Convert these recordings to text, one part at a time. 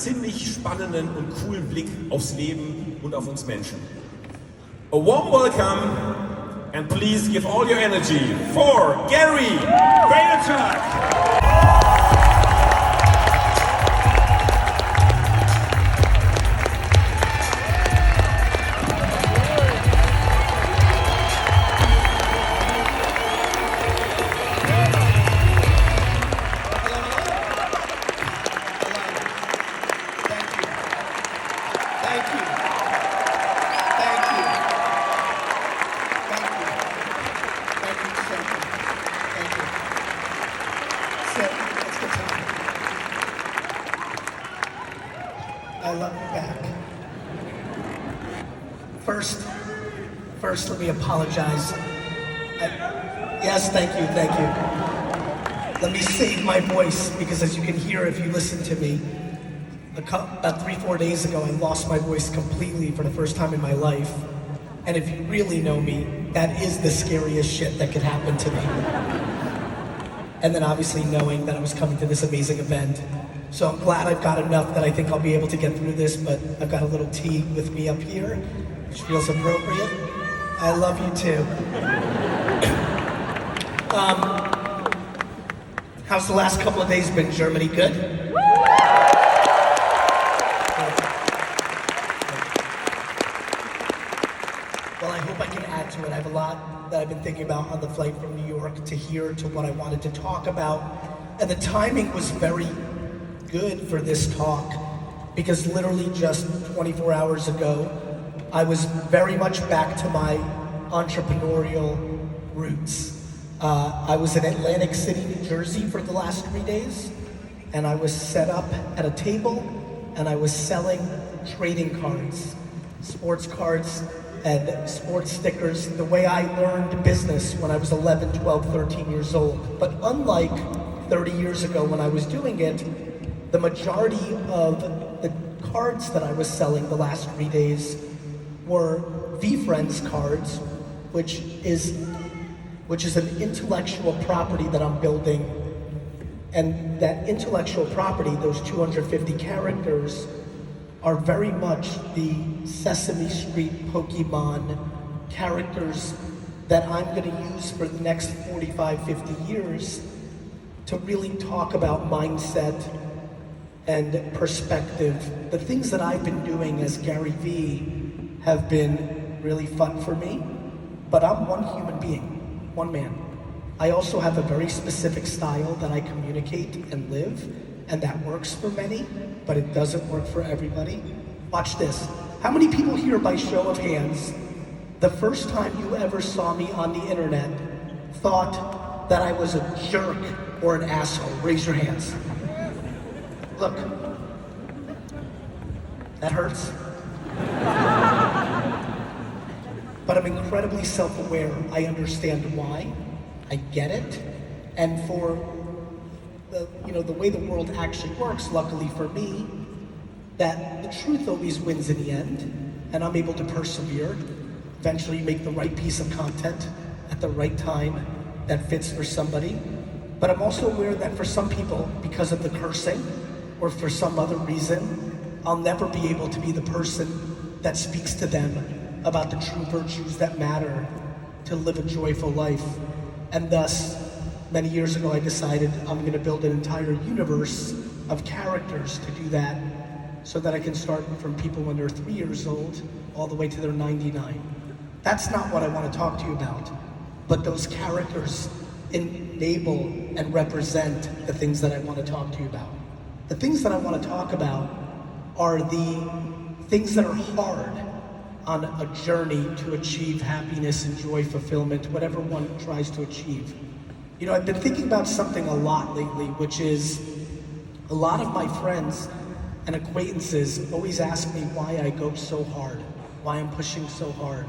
Ziemlich spannenden und coolen Blick aufs Leben und auf uns Menschen. A warm welcome and please give all your energy for Gary Vaynerchuk. I love you back. First, let me apologize. Yes, thank you. Let me save my voice, because as you can hear if you listen to me, about 3-4 days ago, I lost my voice completely for the first time in my life. And if you really know me, that is the scariest shit that could happen to me. And then obviously knowing that I was coming to this amazing event. So I'm glad I've got enough that I think I'll be able to get through this, but I've got a little tea with me up here, which feels appropriate. I love you too. How's the last couple of days been? Germany good? Well, I hope I can add to it. I have a lot that I've been thinking about on the flight from New York to here to what I wanted to talk about. And the timing was very good for this talk, because literally just 24 hours ago, I was very much back to my entrepreneurial roots. I was in Atlantic City, New Jersey for the last 3 days, and I was set up at a table, and I was selling trading cards, sports cards, and sports stickers, the way I learned business when I was 11, 12, 13 years old. But unlike 30 years ago when I was doing it, the majority of the cards that I was selling the last 3 days were VFriends cards, which is an intellectual property that I'm building. And that intellectual property, those 250 characters, are very much the Sesame Street Pokemon characters that I'm gonna use for the next 45, 50 years to really talk about mindset and perspective. The things that I've been doing as Gary V have been really fun for me, but I'm one human being, one man. I also have a very specific style that I communicate and live, and that works for many, but it doesn't work for everybody. Watch this. How many people here, by show of hands, the first time you ever saw me on the internet thought that I was a jerk or an asshole? Raise your hands. Look, that hurts. But I'm incredibly self-aware. I understand why. I get it. And for the way the world actually works, luckily for me, that the truth always wins in the end, and I'm able to persevere. Eventually make the right piece of content at the right time that fits for somebody. But I'm also aware that for some people, because of the cursing, or for some other reason, I'll never be able to be the person that speaks to them about the true virtues that matter to live a joyful life. And thus, many years ago, I decided I'm gonna build an entire universe of characters to do that, so that I can start from people when they're 3 years old, all the way to their 99. That's not what I wanna talk to you about, but those characters enable and represent the things that I wanna talk to you about. The things that I want to talk about are the things that are hard on a journey to achieve happiness and joy, fulfillment, whatever one tries to achieve. I've been thinking about something a lot lately, which is a lot of my friends and acquaintances always ask me why I go so hard, why I'm pushing so hard.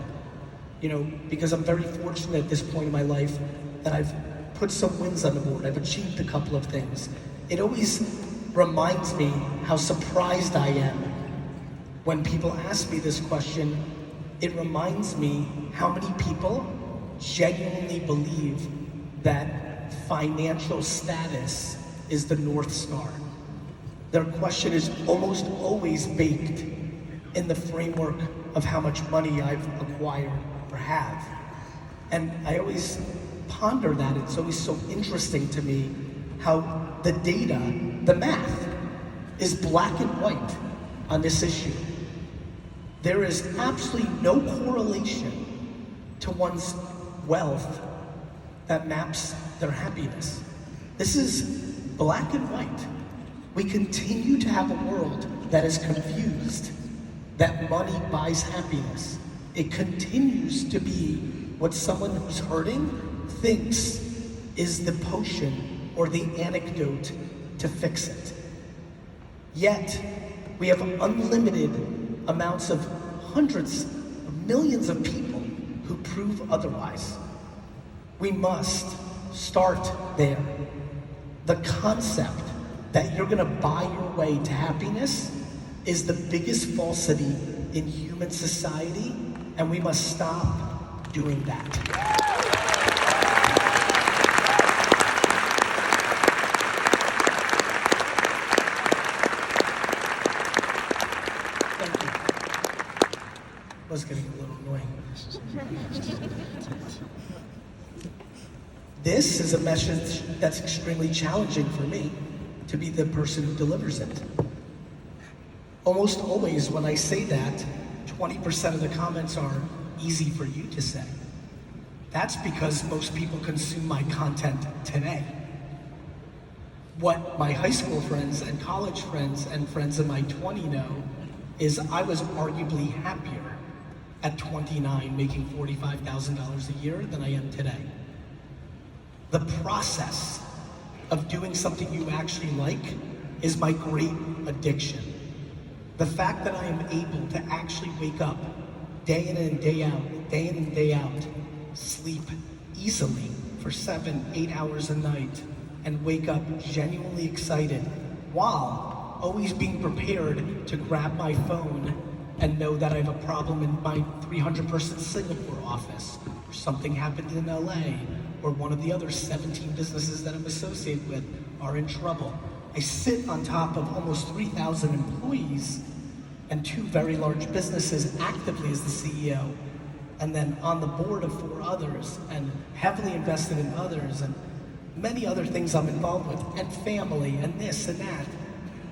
Because I'm very fortunate at this point in my life that I've put some wins on the board. I've achieved a couple of things. It always reminds me how surprised I am when people ask me this question. It reminds me how many people genuinely believe that financial status is the North Star. their question is almost always baked in the framework of how much money I've acquired or have. And I always ponder that. It's always so interesting to me how the data, the math, is black and white on this issue. There is absolutely no correlation to one's wealth that maps their happiness. This is black and white. We continue to have a world that is confused, that money buys happiness. It continues to be what someone who's hurting thinks is the potion or the antidote to fix it. Yet, we have unlimited amounts of hundreds of millions of people who prove otherwise. We must start there. The concept that you're gonna buy your way to happiness is the biggest falsity in human society, and we must stop doing that. Thank you. Was getting a little annoying. This is a message that's extremely challenging for me to be the person who delivers it. Almost always when I say that, 20% of the comments are easy for you to say. That's because most people consume my content today. What my high school friends and college friends and friends in my 20s know is I was arguably happier at 29 making $45,000 a year than I am today. The process of doing something you actually like is my great addiction. The fact that I am able to actually wake up day in and day out, sleep easily for 7-8 hours a night, and wake up genuinely excited while always being prepared to grab my phone and know that I have a problem in my 300-person Singapore office, or something happened in LA, or one of the other 17 businesses that I'm associated with are in trouble. I sit on top of almost 3,000 employees and 2 very large businesses actively as the CEO, and then on the board of 4 others, and heavily invested in others, and many other things I'm involved with, and family, and this and that.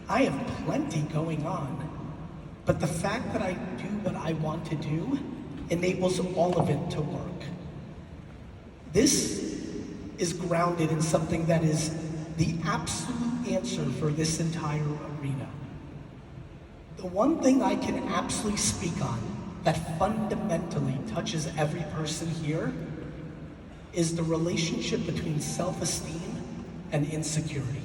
I have plenty going on, but the fact that I do what I want to do enables all of it to work. This is grounded in something that is the absolute answer for this entire arena. The one thing I can absolutely speak on that fundamentally touches every person here is the relationship between self-esteem and insecurity.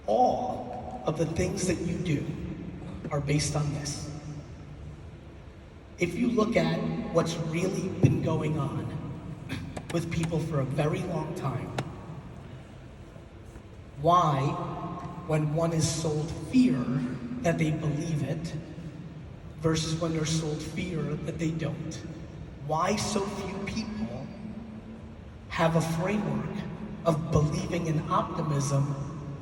All of the things that you do are based on this. If you look at what's really been going on with people for a very long time, why, when one is sold fear, that they believe it, versus when they're sold fear that they don't? Why so few people have a framework of believing in optimism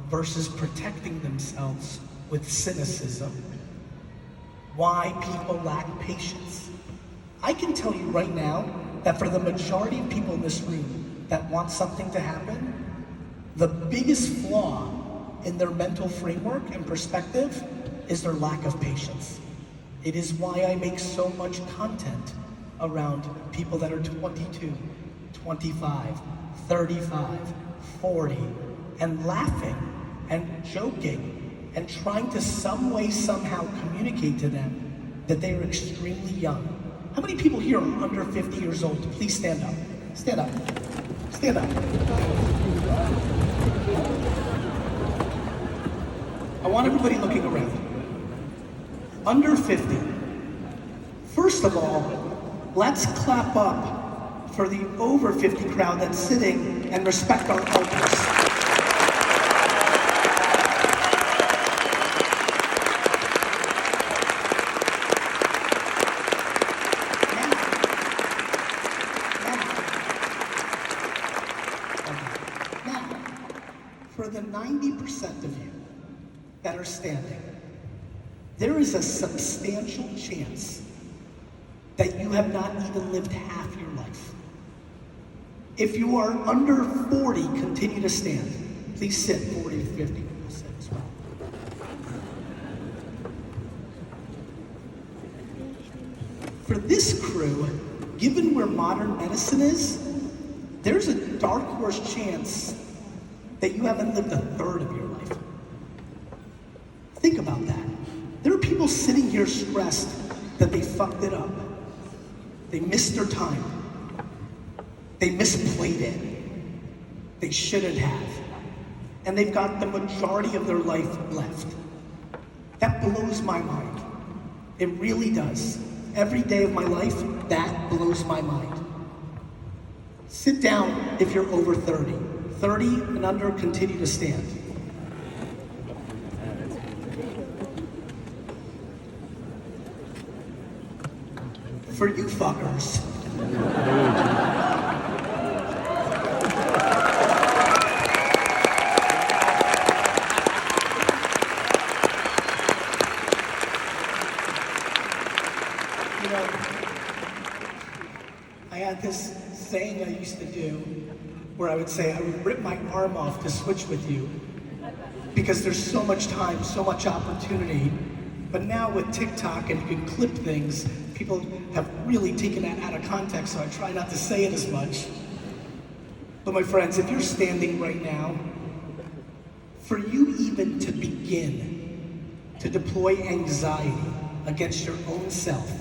versus protecting themselves with cynicism? Why people lack patience? I can tell you right now that for the majority of people in this room that want something to happen, the biggest flaw in their mental framework and perspective is their lack of patience. It is why I make so much content around people that are 22, 25, 35, 40, and laughing and joking and trying to some way, somehow communicate to them that they are extremely young. How many people here are under 50 years old? Please stand up. Stand up. Stand up. I want everybody looking around. Under 50. First of all, let's clap up for the over 50 crowd that's sitting and respect our elders. For the 90% of you standing, there is a substantial chance that you have not even lived half your life. If you are under 40, continue to stand. Please sit, 40 to 50, we'll sit as well. For this crew, given where modern medicine is, there's a dark horse chance that you haven't lived a third of your life. Think about that. There are people sitting here stressed that they fucked it up. They missed their time. They misplayed it. They shouldn't have. And they've got the majority of their life left. That blows my mind. It really does. Every day of my life, that blows my mind. Sit down if you're over 30. 30 and under, continue to stand. For you fuckers, you know, I had this saying I used to do where I would say I would rip my arm off to switch with you because there's so much time, so much opportunity. But now with TikTok and you can clip things, people have really taken that out of context, so I try not to say it as much. But my friends, if you're standing right now, for you even to begin to deploy anxiety against your own self,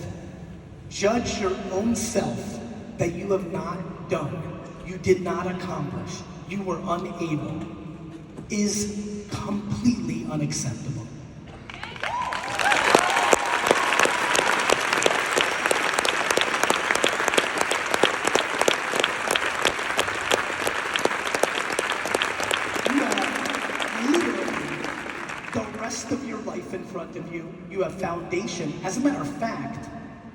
judge your own self that you have not done, you did not accomplish, you were unable, is completely unacceptable. In front of you, you have foundation. As a matter of fact,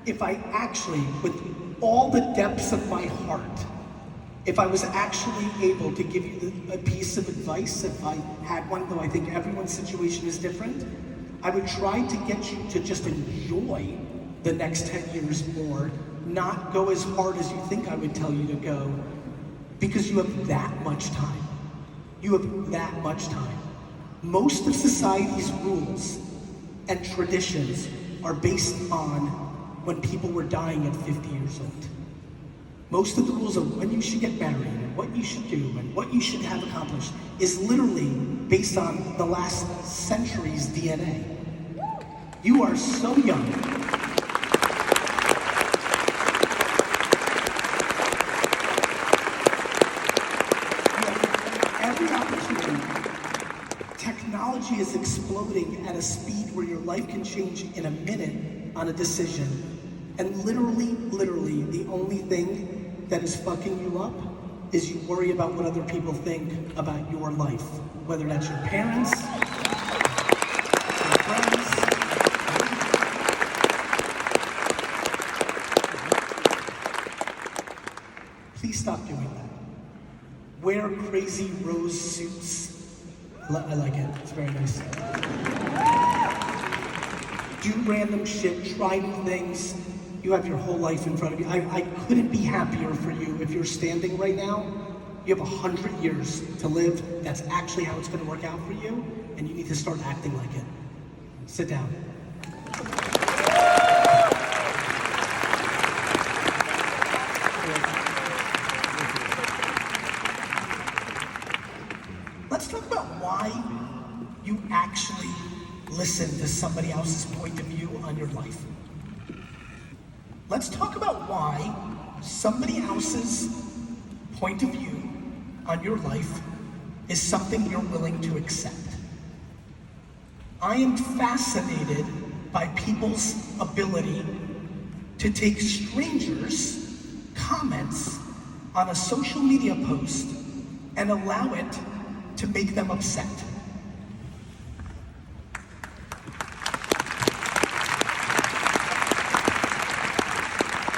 if I actually, with all the depths of my heart, if I was actually able to give you a piece of advice, if I had one, though I think everyone's situation is different, I would try to get you to just enjoy the next 10 years more, not go as hard as you think I would tell you to go, because you have that much time. You have that much time. Most of society's rules and traditions are based on when people were dying at 50 years old. Most of the rules of when you should get married and what you should do and what you should have accomplished is literally based on the last century's DNA. You are so young. You have every opportunity. Technology is exploding at a speed where your life can change in a minute on a decision. And literally, the only thing that is fucking you up is you worry about what other people think about your life. Whether that's your parents, your friends. Please stop doing that. Wear crazy rose suits. I like it, it's very nice. Do random shit, try new things. You have your whole life in front of you. I couldn't be happier for you if you're standing right now. You have 100 years to live. That's actually how it's gonna work out for you, and you need to start acting like it. Sit down. Let's talk about why you actually listen to somebody else's point of view on your life. Let's talk about why somebody else's point of view on your life is something you're willing to accept. I am fascinated by people's ability to take strangers' comments on a social media post and allow it to make them upset.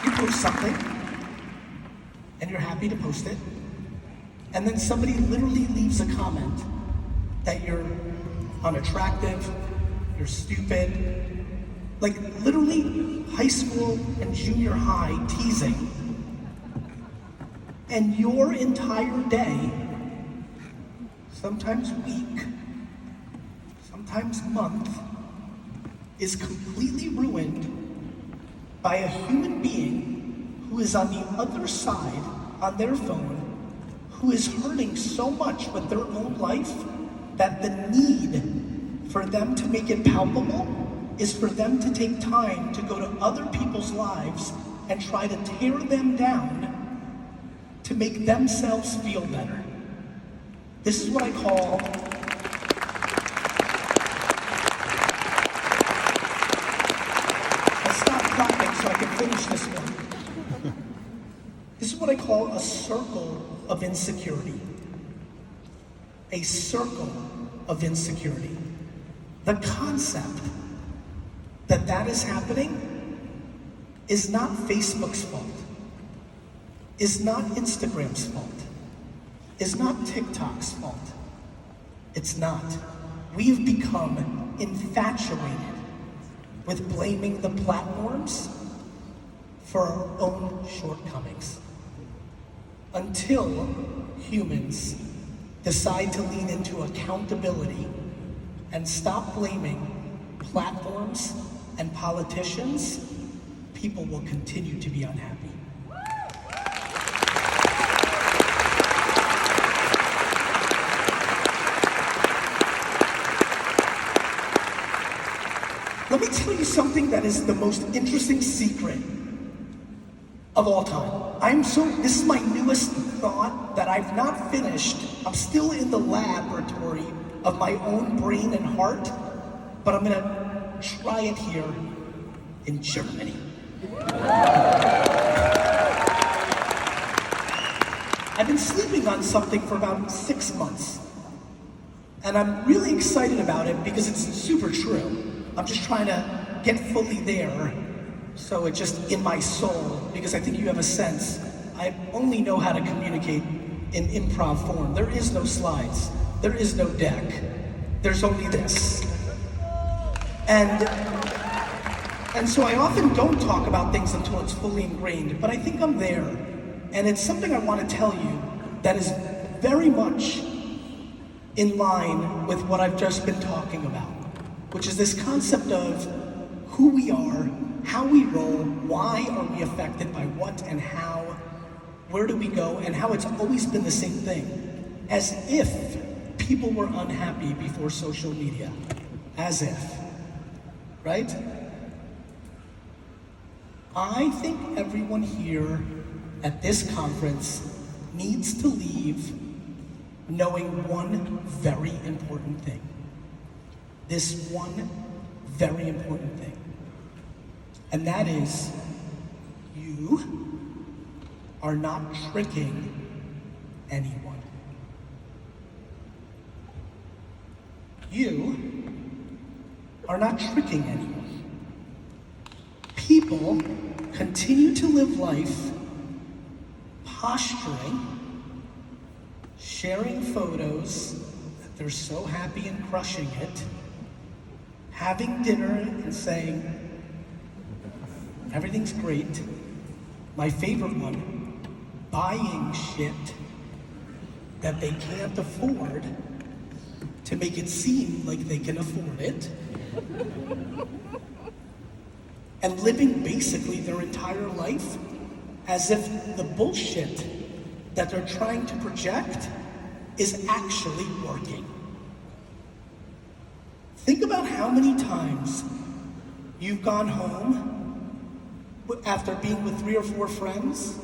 You post something, and you're happy to post it, and then somebody literally leaves a comment that you're unattractive, you're stupid. Like literally high school and junior high teasing. And your entire day, sometimes week, sometimes month, is completely ruined by a human being who is on the other side on their phone, who is hurting so much with their own life that the need for them to make it palpable is for them to take time to go to other people's lives and try to tear them down to make themselves feel better. This is what I call I'll stop clapping so I can finish this one. This is what I call a circle of insecurity. A circle of insecurity. The concept that that is happening is not Facebook's fault, is not Instagram's fault, is not TikTok's fault. It's not. We have become infatuated with blaming the platforms for our own shortcomings. Until humans decide to lean into accountability and stop blaming platforms and politicians, people will continue to be unhappy. Let me tell you something that is the most interesting secret of all time. This is my newest thought that I've not finished. I'm still in the laboratory of my own brain and heart, but I'm gonna try it here in Germany. I've been sleeping on something for about 6 months, and I'm really excited about it because it's super true. I'm just trying to get fully there, so it's just in my soul, because I think you have a sense. I only know how to communicate in improv form. There is no slides. There is no deck. There's only this. And so I often don't talk about things until it's fully ingrained, but I think I'm there. And it's something I want to tell you that is very much in line with what I've just been talking about, which is this concept of who we are, how we roll, why are we affected by what and how, where do we go, and how it's always been the same thing. As if people were unhappy before social media. As if. Right? I think everyone here at this conference needs to leave knowing one very important thing. This one very important thing. And that is, you are not tricking anyone. You are not tricking anyone. People continue to live life posturing, sharing photos that they're so happy and crushing it, having dinner and saying, everything's great. My favorite one, buying shit that they can't afford to make it seem like they can afford it, and living basically their entire life as if the bullshit that they're trying to project is actually working. Think about how many times you've gone home after being with 3 or 4 friends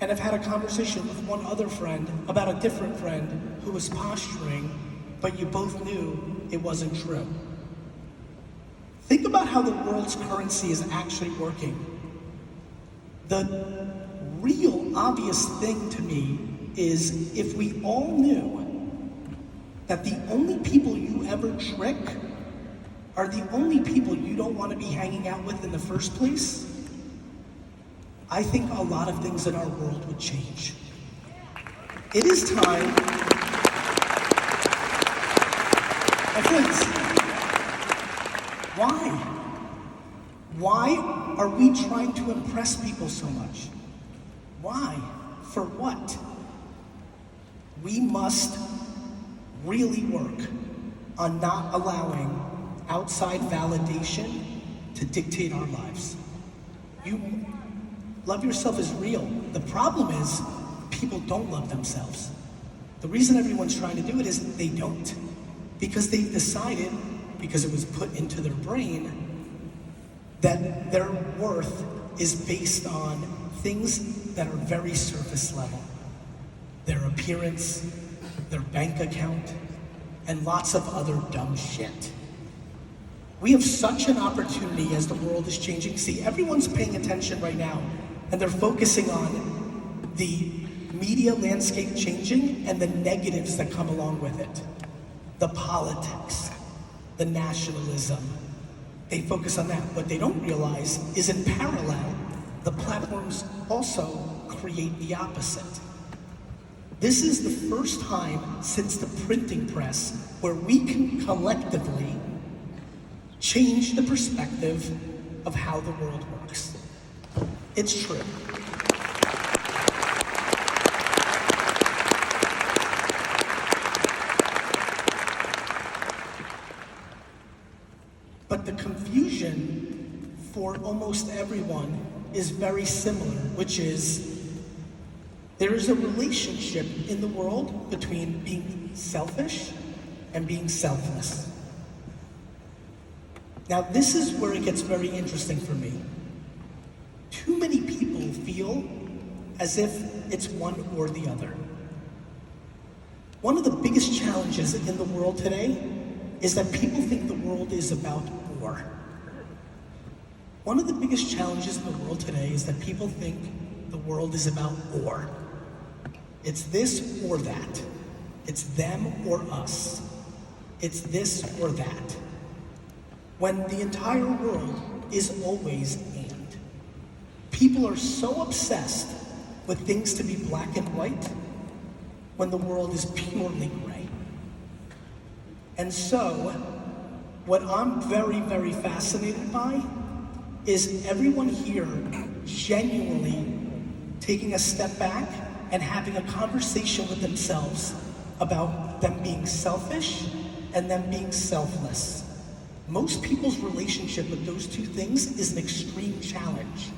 and have had a conversation with one other friend about a different friend who was posturing, but you both knew it wasn't true. Think about how the world's currency is actually working. The real obvious thing to me is if we all knew that the only people you ever trick are the only people you don't want to be hanging out with in the first place, I think a lot of things in our world would change. It is time, my friends, Why? Why are we trying to impress people so much? Why? For what? We must really work on not allowing outside validation to dictate our lives. You love yourself is real. The problem is people don't love themselves. The reason everyone's trying to do it is they don't. Because they've decided, because it was put into their brain, that their worth is based on things that are very surface level. Their appearance, their bank account, and lots of other dumb shit. We have such an opportunity as the world is changing. See, everyone's paying attention right now, and they're focusing on the media landscape changing and the negatives that come along with it. The politics, the nationalism. They focus on that. What they don't realize is in parallel, the platforms also create the opposite. This is the first time since the printing press where we can collectively change the perspective of how the world works. It's true. But the confusion for almost everyone is very similar, which is there is a relationship in the world between being selfish and being selfless. Now, this is where it gets very interesting for me. Too many people feel as if it's one or the other. One of the biggest challenges in the world today is that people think the world is about war. One of the biggest challenges in the world today is that people think the world is about war. It's this or that. It's them or us. It's this or that. When the entire world is always and. People are so obsessed with things to be black and white when the world is purely gray. And so, what I'm very, very fascinated by is everyone here genuinely taking a step back and having a conversation with themselves about them being selfish and them being selfless. Most people's relationship with those two things is an extreme challenge.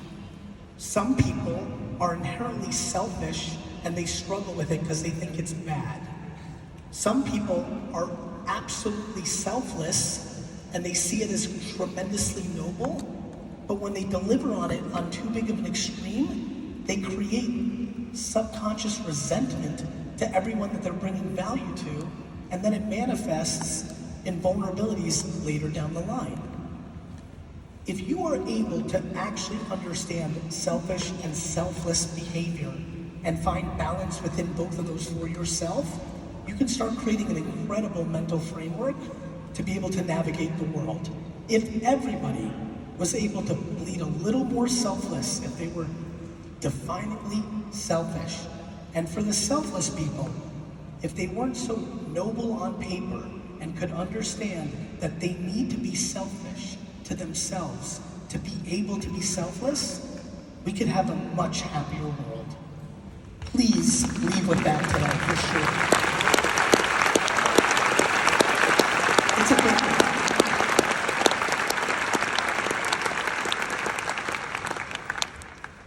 Some people are inherently selfish and they struggle with it because they think it's bad. Some people are absolutely selfless and they see it as tremendously noble, but when they deliver on it on too big of an extreme, they create subconscious resentment to everyone that they're bringing value to, and then it manifests in vulnerabilities later down the line. If you are able to actually understand selfish and selfless behavior and find balance within both of those for yourself, you can start creating an incredible mental framework to be able to navigate the world. If everybody was able to bleed a little more selfless, if they were definingly selfish, and for the selfless people, if they weren't so noble on paper and could understand that they need to be selfish to themselves to be able to be selfless, we could have a much happier world. Please leave with that today, for sure. It's a big thing.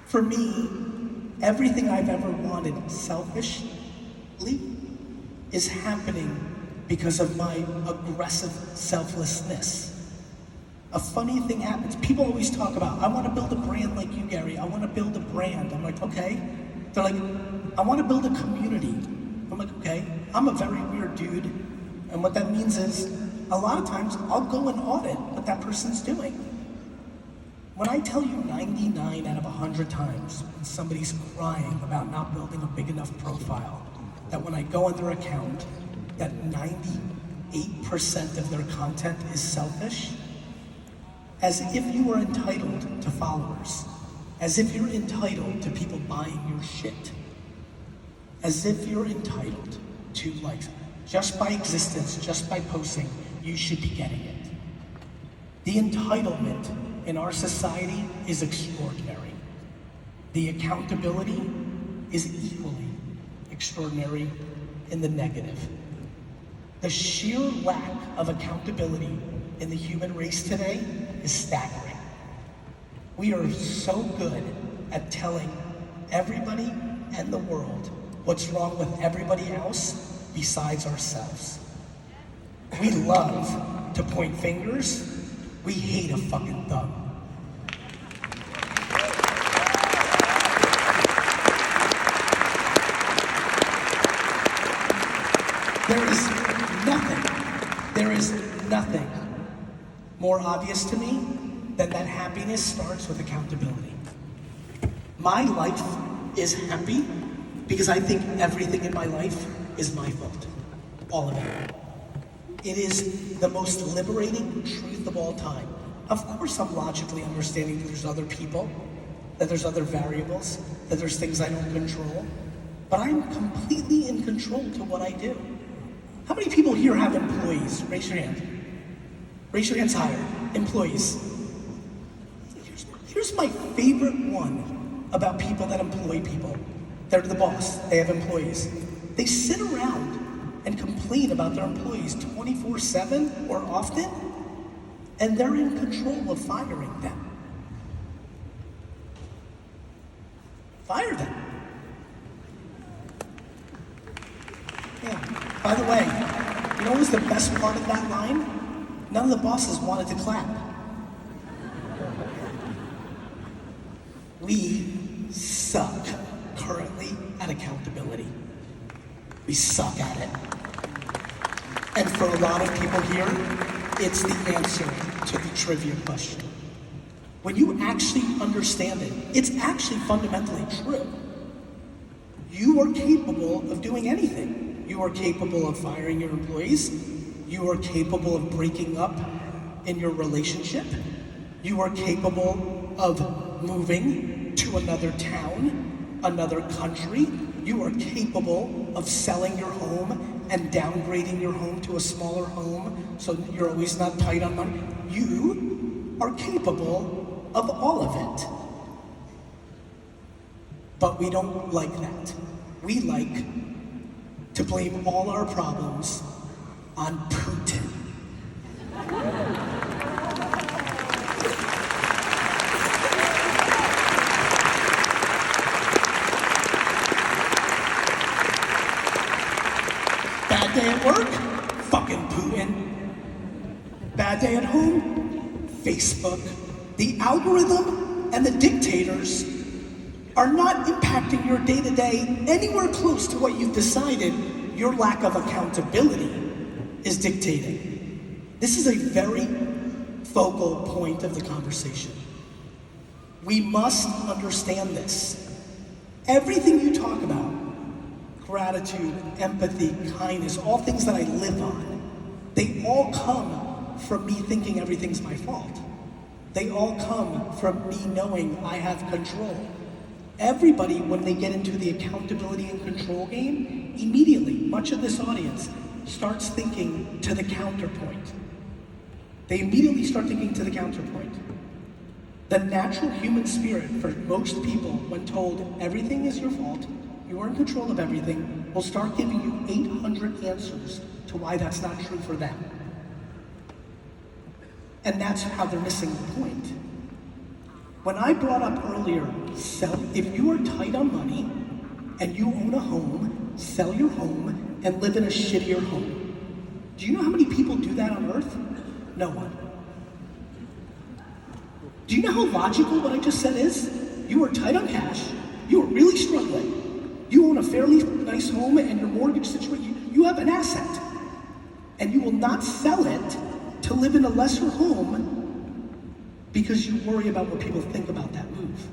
For me, everything I've ever wanted selfishly is happening because of my aggressive selflessness. A funny thing happens. People always talk about, I want to build a brand like you, Gary. I want to build a brand. I'm like, okay. They're like, I want to build a community. I'm like, okay. I'm a very weird dude. And what that means is, a lot of times, I'll go and audit what that person's doing. When I tell you 99 out of 100 times when somebody's crying about not building a big enough profile, that when I go on their account, that 98% of their content is selfish, as if you are entitled to followers, as if you're entitled to people buying your shit, as if you're entitled to likes. Just by existence, just by posting, you should be getting it. The entitlement in our society is extraordinary. The accountability is equally extraordinary in the negative. The sheer lack of accountability in the human race today is staggering. We are so good at telling everybody and the world what's wrong with everybody else besides ourselves. We love to point fingers. We hate a fucking thumb. There is nothing more obvious to me than that happiness starts with accountability. My life is happy because I think everything in my life is my fault. All of it. It is the most liberating truth of all time. Of course I'm logically understanding that there's other people, that there's other variables, that there's things I don't control, but I'm completely in control to what I do. How many people here have employees? Raise your hand. Raise your hands higher. Employees. Here's my favorite one about people that employ people. They're the boss. They have employees. They sit around and complain about their employees 24/7 or often, and they're in control of firing them. Fire them. Yeah. By the way, you know what was the best part of that line? None of the bosses wanted to clap. We suck currently at accountability. We suck at it. And for a lot of people here, it's the answer to the trivia question. When you actually understand it, it's actually fundamentally true. You are capable of doing anything. You are capable of firing your employees. You are capable of breaking up in your relationship. You are capable of moving to another town, another country. You are capable of selling your home and downgrading your home to a smaller home so that you're always not tight on money. You are capable of all of it. But we don't like that. We like to blame all our problems on Putin. Bad day at work? Fucking Putin. Bad day at home? Facebook. The algorithm and the dictators are not impacting your day-to-day anywhere close to what you've decided your lack of accountability is dictating. This is a very focal point of the conversation. We must understand this. Everything you talk about, gratitude, empathy, kindness, all things that I live on, they all come from me thinking everything's my fault. They all come from me knowing I have control. Everybody, when they get into the accountability and control game, immediately, much of this audience starts thinking to the counterpoint. They immediately start thinking to the counterpoint. The natural human spirit for most people, when told everything is your fault, you are in control of everything, will start giving you 800 answers to why that's not true for them. And that's how they're missing the point. When I brought up earlier, if you are tight on money and you own a home, sell your home and live in a shittier home. Do you know how many people do that on earth? No one. Do you know how logical what I just said is? You are tight on cash, you are really struggling, you own a fairly nice home and your mortgage situation, you have an asset, and you will not sell it to live in a lesser home because you worry about what people think about that move.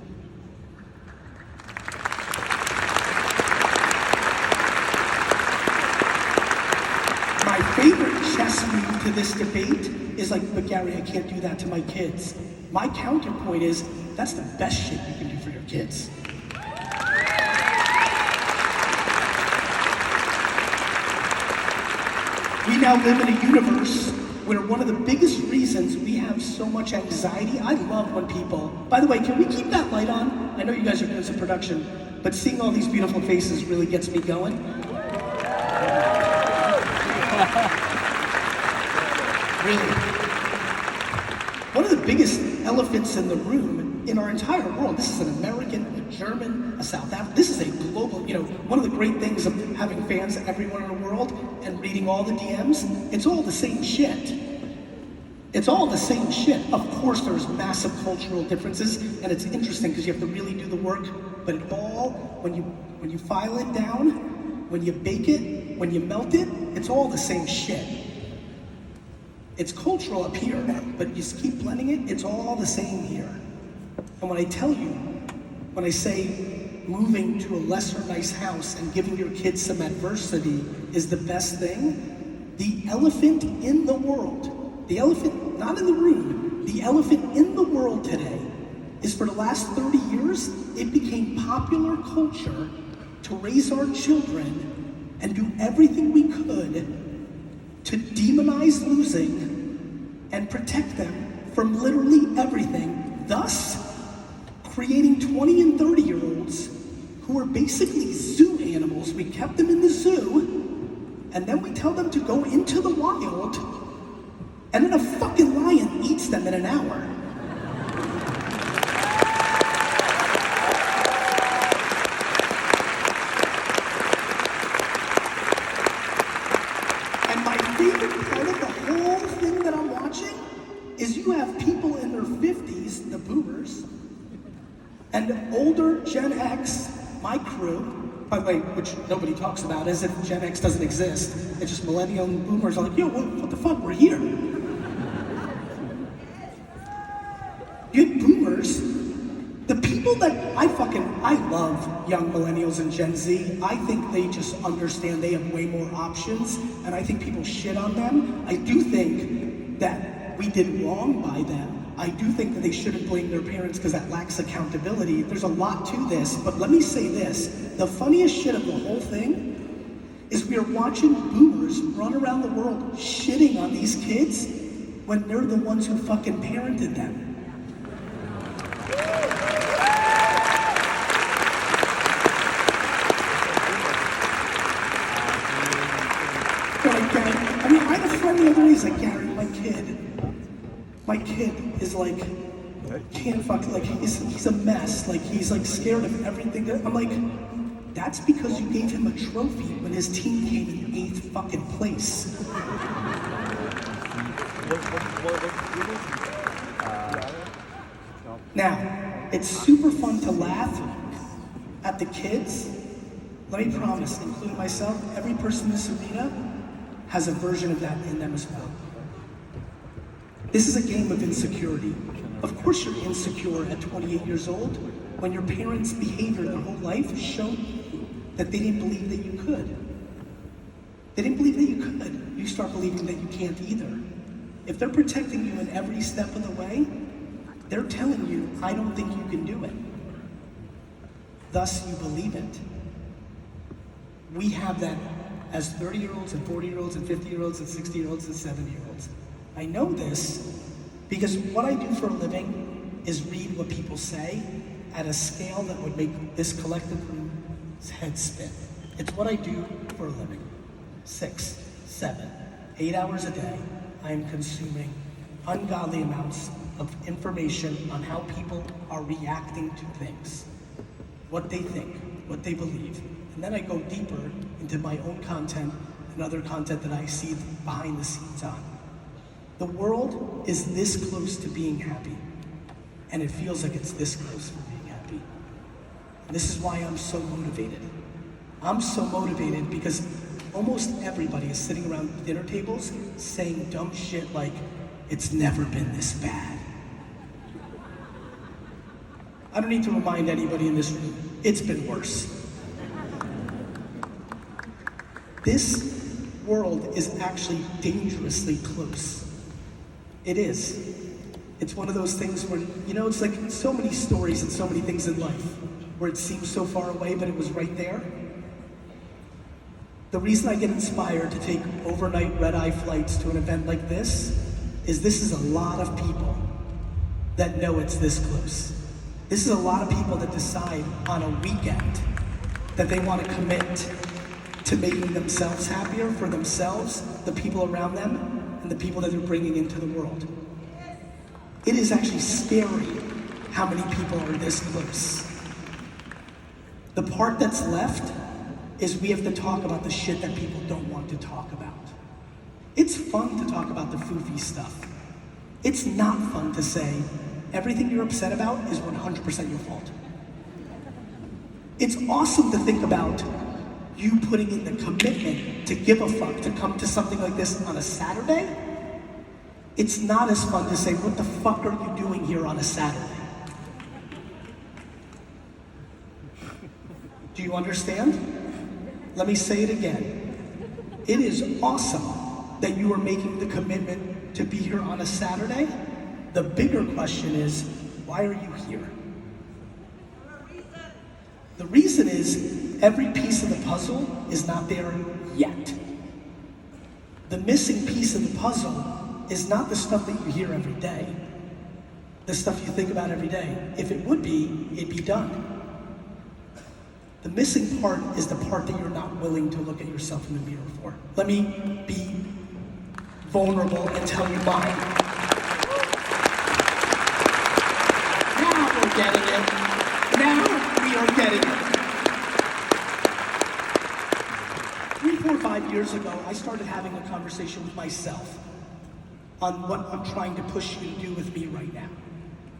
My favorite chess move to this debate is like, but Gary, I can't do that to my kids. My counterpoint is, that's the best shit you can do for your kids. We now live in a universe where one of the biggest reasons we have so much anxiety, I love when people, by the way, can we keep that light on? I know you guys are doing some production, but seeing all these beautiful faces really gets me going. Really. One of the biggest elephants in the room in our entire world, this is an American, a German, a South African, this is a global, one of the great things of having fans everywhere in the world and reading all the DMs, it's all the same shit. It's all the same shit. Of course there's massive cultural differences, and it's interesting because you have to really do the work, but it all, when you file it down, when you bake it, when you melt it, it's all the same shit. It's cultural up here, but you just keep blending it, it's all the same here. And when I tell you, when I say moving to a lesser nice house and giving your kids some adversity is the best thing, the elephant in the world, the elephant, not in the room, the elephant in the world today is for the last 30 years, it became popular culture to raise our children and do everything we could to demonize losing and protect them from literally everything, thus creating 20 and 30-year-olds who are basically zoo animals. We kept them in the zoo, and then we tell them to go into the wild, and then a fucking lion eats them in an hour. And my favorite part of the whole thing that I'm watching is you have people in their 50s, the boomers, and older Gen X, my crew, by the way, which nobody talks about as if Gen X doesn't exist. It's just millennial and boomers are like, yo, what the fuck, we're here. You have boomers, the people that I love young millennials and Gen Z. I think they just understand they have way more options, and I think people shit on them. I do think that we did wrong by them. I do think that they shouldn't blame their parents because that lacks accountability. There's a lot to this, but let me say this. The funniest shit of the whole thing is we are watching boomers run around the world shitting on these kids when they're the ones who fucking parented them. I mean, I had a friend the other day, he's like, Gary, my kid is like, can't fuck, like, he's a mess, like, he's like scared of everything. I'm like, that's because you gave him a trophy when his team came in 8th fucking place. Now, it's super fun to laugh at the kids. Let me promise, including myself, every person in this arena has a version of that in them as well. This is a game of insecurity. Of course you're insecure at 28 years old when your parents' behavior their whole life showed you that they didn't believe that you could. They didn't believe that you could. You start believing that you can't either. If they're protecting you in every step of the way, they're telling you, I don't think you can do it. Thus, you believe it. We have that as 30-year-olds and 40-year-olds and 50-year-olds and 60-year-olds and 70-year-olds. I know this because what I do for a living is read what people say at a scale that would make this collective room's head spin. It's what I do for a living. 6, 7, 8 hours a day, I am consuming ungodly amounts of information on how people are reacting to things, what they think, what they believe. And then I go deeper into my own content and other content that I see behind the scenes on. The world is this close to being happy, and it feels like it's this close for being happy. And this is why I'm so motivated. I'm so motivated because almost everybody is sitting around dinner tables saying dumb shit like, it's never been this bad. I don't need to remind anybody in this room, it's been worse. This world is actually dangerously close. It is. It's one of those things where, it's like so many stories and so many things in life where it seems so far away, but it was right there. The reason I get inspired to take overnight red-eye flights to an event like this is a lot of people that know it's this close. This is a lot of people that decide on a weekend that they want to commit to making themselves happier for themselves, the people around them, and the people that they're bringing into the world. It is actually scary how many people are this close. The part that's left is we have to talk about the shit that people don't want to talk about. It's fun to talk about the foofy stuff. It's not fun to say, everything you're upset about is 100% your fault. It's awesome to think about you putting in the commitment to give a fuck to come to something like this on a Saturday. It's not as fun to say, what the fuck are you doing here on a Saturday? Do you understand? Let me say it again. It is awesome that you are making the commitment to be here on a Saturday. The bigger question is, why are you here? The reason is, every piece of the puzzle is not there yet. The missing piece of the puzzle is not the stuff that you hear every day, the stuff you think about every day. If it would be, it'd be done. The missing part is the part that you're not willing to look at yourself in the mirror for. Let me be vulnerable and tell you mine. Now we're getting it. Now we are getting it. 3, 4, 5 years ago, I started having a conversation with myself on what I'm trying to push you to do with me right now,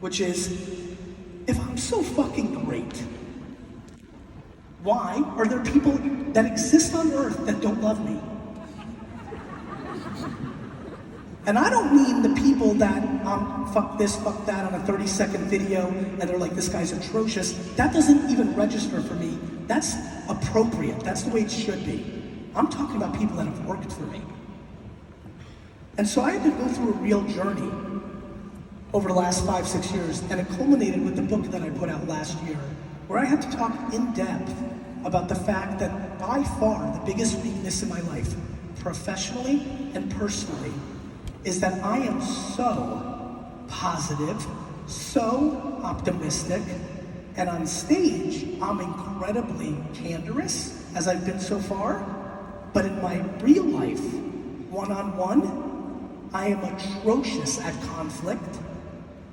which is, if I'm so fucking great, why are there people that exist on earth that don't love me? And I don't mean the people that fuck this, fuck that on a 30-second video and they're like, this guy's atrocious. That doesn't even register for me. That's appropriate. That's the way it should be. I'm talking about people that have worked for me. And so I had to go through a real journey over the last 5, 6 years, and it culminated with the book that I put out last year, where I had to talk in depth about the fact that by far the biggest weakness in my life, professionally and personally, is that I am so positive, so optimistic, and on stage, I'm incredibly candorous, as I've been so far, but in my real life, one-on-one, I am atrocious at conflict.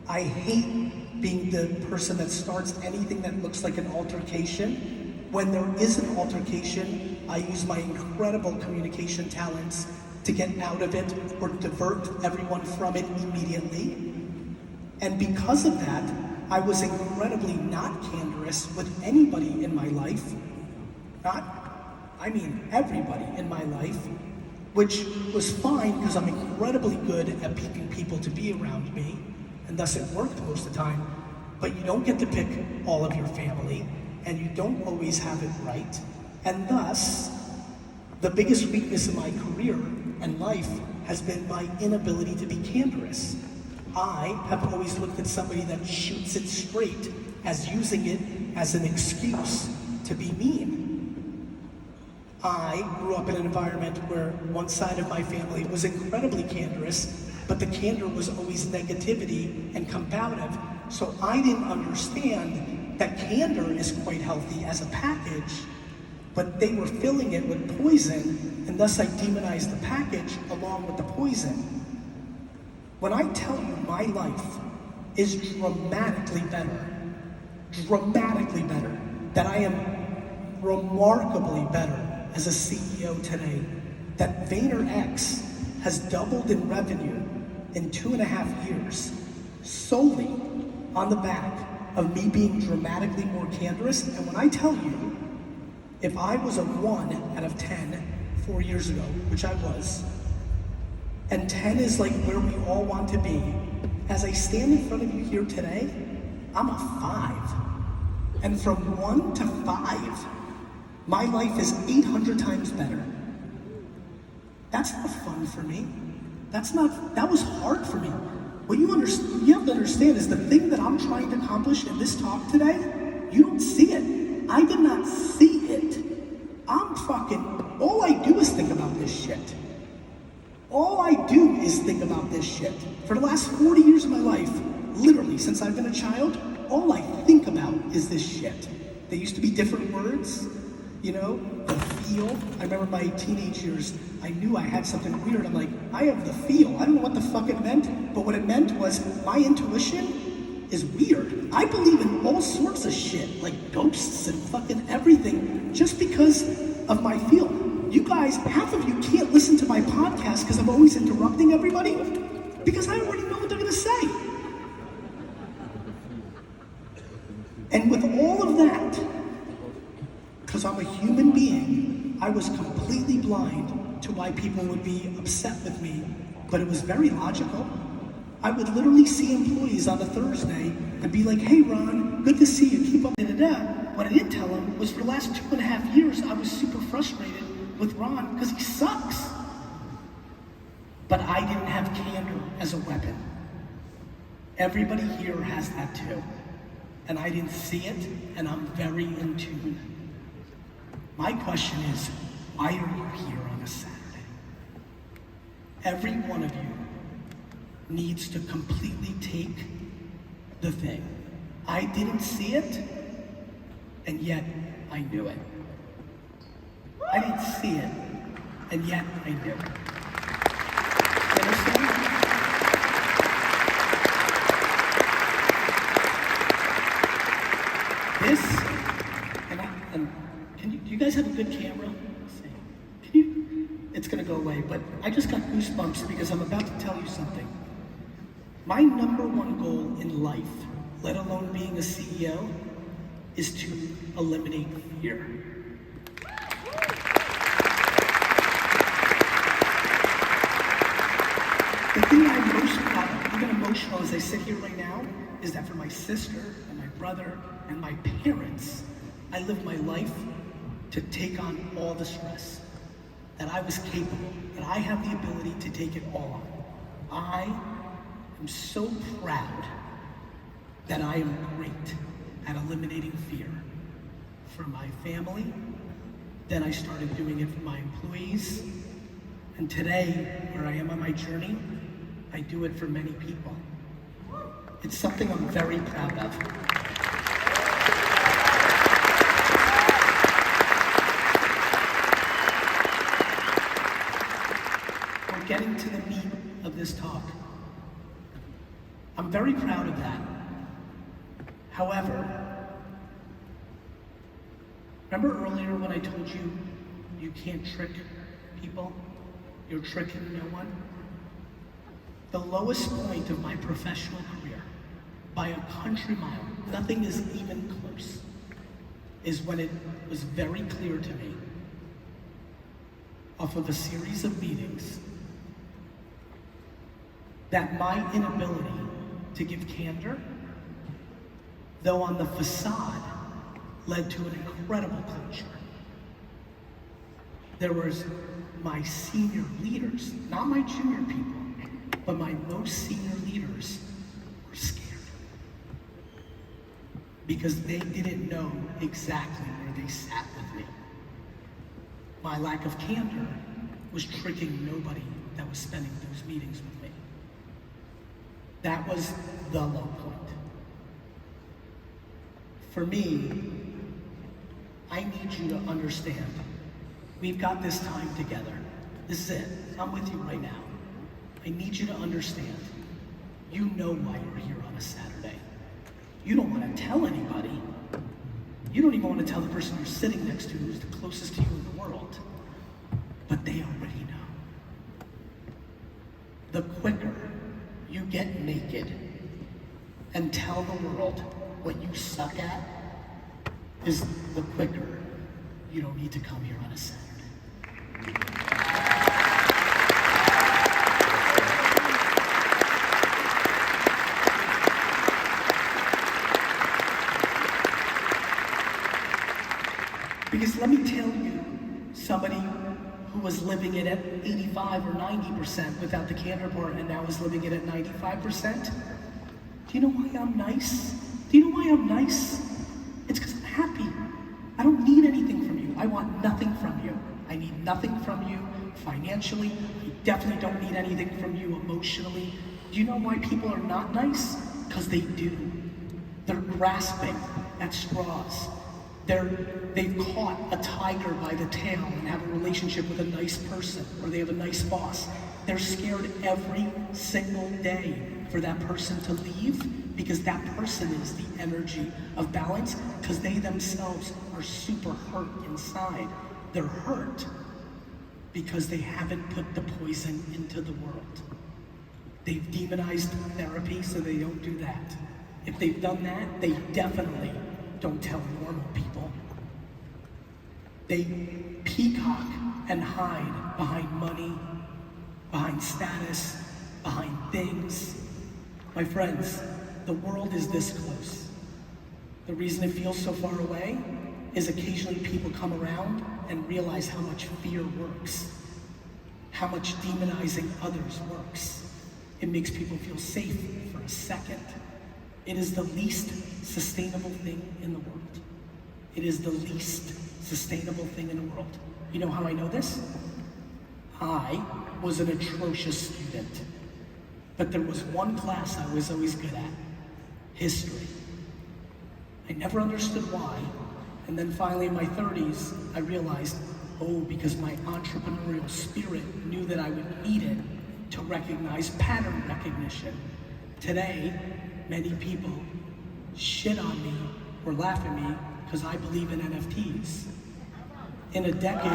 I hate being the person that starts anything that looks like an altercation. When there is an altercation, I use my incredible communication talents to get out of it or divert everyone from it immediately. And because of that, I was incredibly not candorous with anybody in my life. Everybody in my life, which was fine because I'm incredibly good at picking people to be around me, and thus it worked most of the time. But you don't get to pick all of your family, and you don't always have it right. And thus, the biggest weakness in my career and life has been my inability to be candorous. I have always looked at somebody that shoots it straight as using it as an excuse to be mean. I grew up in an environment where one side of my family was incredibly candorous, but the candor was always negativity and combative. So I didn't understand that candor is quite healthy as a package, but they were filling it with poison, and thus I demonized the package along with the poison. When I tell you my life is dramatically better, that I am remarkably better as a CEO today, that VaynerX has doubled in revenue in 2.5 years, solely on the back of me being dramatically more candorous. And when I tell you, if I was a 1 out of 10 4 years ago, which I was, and 10 is like where we all want to be, as I stand in front of you here today, I'm a 5. And from 1 to 5, my life is 800 times better. That's not fun for me. That was hard for me. What you have to understand is the thing that I'm trying to accomplish in this talk today, you don't see it. I did not see it. I'm fucking, all all I do is think about this shit. All I do is think about this shit. For the last 40 years of my life, literally since I've been a child, all I think about is this shit. There used to be different words, you know, the feel. I remember my teenage years, I knew I had something weird. I'm like, I have the feel. I don't know what the fuck it meant, but what it meant was my intuition is weird. I believe in all sorts of shit, like ghosts and fucking everything, just because of my feel. You guys, half of you can't listen to my podcast because I'm always interrupting everybody, because I already know what they're gonna say. And with all of that, because I'm a human being, I was completely blind to why people would be upset with me, but it was very logical. I would literally see employees on a Thursday and be like, hey Ron, good to see you, keep up, da-da-da. What I didn't tell them was for the last 2.5 years, I was super frustrated with Ron because he sucks. But I didn't have candor as a weapon. Everybody here has that too. And I didn't see it, and I'm very in tune. My question is, why are you here on a Saturday? Every one of you needs to completely take the thing. I didn't see it, and yet I knew it. I didn't see it, and yet I knew it. You understand? This, do you guys have a good camera? Can you? It's gonna go away, but I just got goosebumps because I'm about to tell you something. My number one goal in life, let alone being a CEO, is to eliminate fear. The thing I'm most proud of, even emotional as I sit here right now, is that for my sister and my brother and my parents, I lived my life to take on all the stress, that I was capable, that I have the ability to take it all on. I am so proud that I am great at eliminating fear for my family. Then I started doing it for my employees. And today, where I am on my journey, I do it for many people. It's something I'm very proud of. We're getting to the meat of this talk. I'm very proud of that. However, remember earlier when I told you you can't trick people? You're tricking no one? The lowest point of my professional career, by a country mile, nothing is even close, is when it was very clear to me, off of a series of meetings, that my inability to give candor, though on the facade, led to an incredible culture. There was my senior leaders, not my junior people, but my most senior leaders were scared. Because they didn't know exactly where they sat with me. My lack of candor was tricking nobody that was spending those meetings with me. That was the low point. For me, I need you to understand, we've got this time together. This is it. I'm with you right now. I need you to understand, you know why you're here on a Saturday. You don't want to tell anybody. You don't even want to tell the person you're sitting next to who's the closest to you in the world. But they already know. The quicker you get naked and tell the world what you suck at, is the quicker you don't need to come here on a Saturday. Because let me tell you, somebody who was living it at 85 or 90% without the candor part and now is living it at 95%, do you know why I'm nice? Do you know why I'm nice? It's because I'm happy. I don't need anything from you. I want nothing from you. I need nothing. nothing from you financially. I definitely don't need anything from you emotionally. Do you know why people are not nice? Because they do. They're grasping at straws. They've caught a tiger by the tail and have a relationship with a nice person, or they have a nice boss. They're scared every single day for that person to leave, because that person is the energy of balance, because they themselves are super hurt inside. They're hurt because they haven't put the poison into the world. They've demonized therapy, so they don't do that. If they've done that, they definitely don't tell normal people. They peacock and hide behind money, behind status, behind things. My friends, the world is this close. The reason it feels so far away is occasionally people come around and realize how much fear works, how much demonizing others works. It makes people feel safe for a second. It is the least sustainable thing in the world. It is the least sustainable thing in the world. You know how I know this? I was an atrocious student, but there was one class I was always good at: history. I never understood why, and then finally in my 30s, I realized, because my entrepreneurial spirit knew that I would need it to recognize pattern recognition. Today, many people shit on me or laugh at me because I believe in NFTs. In a decade,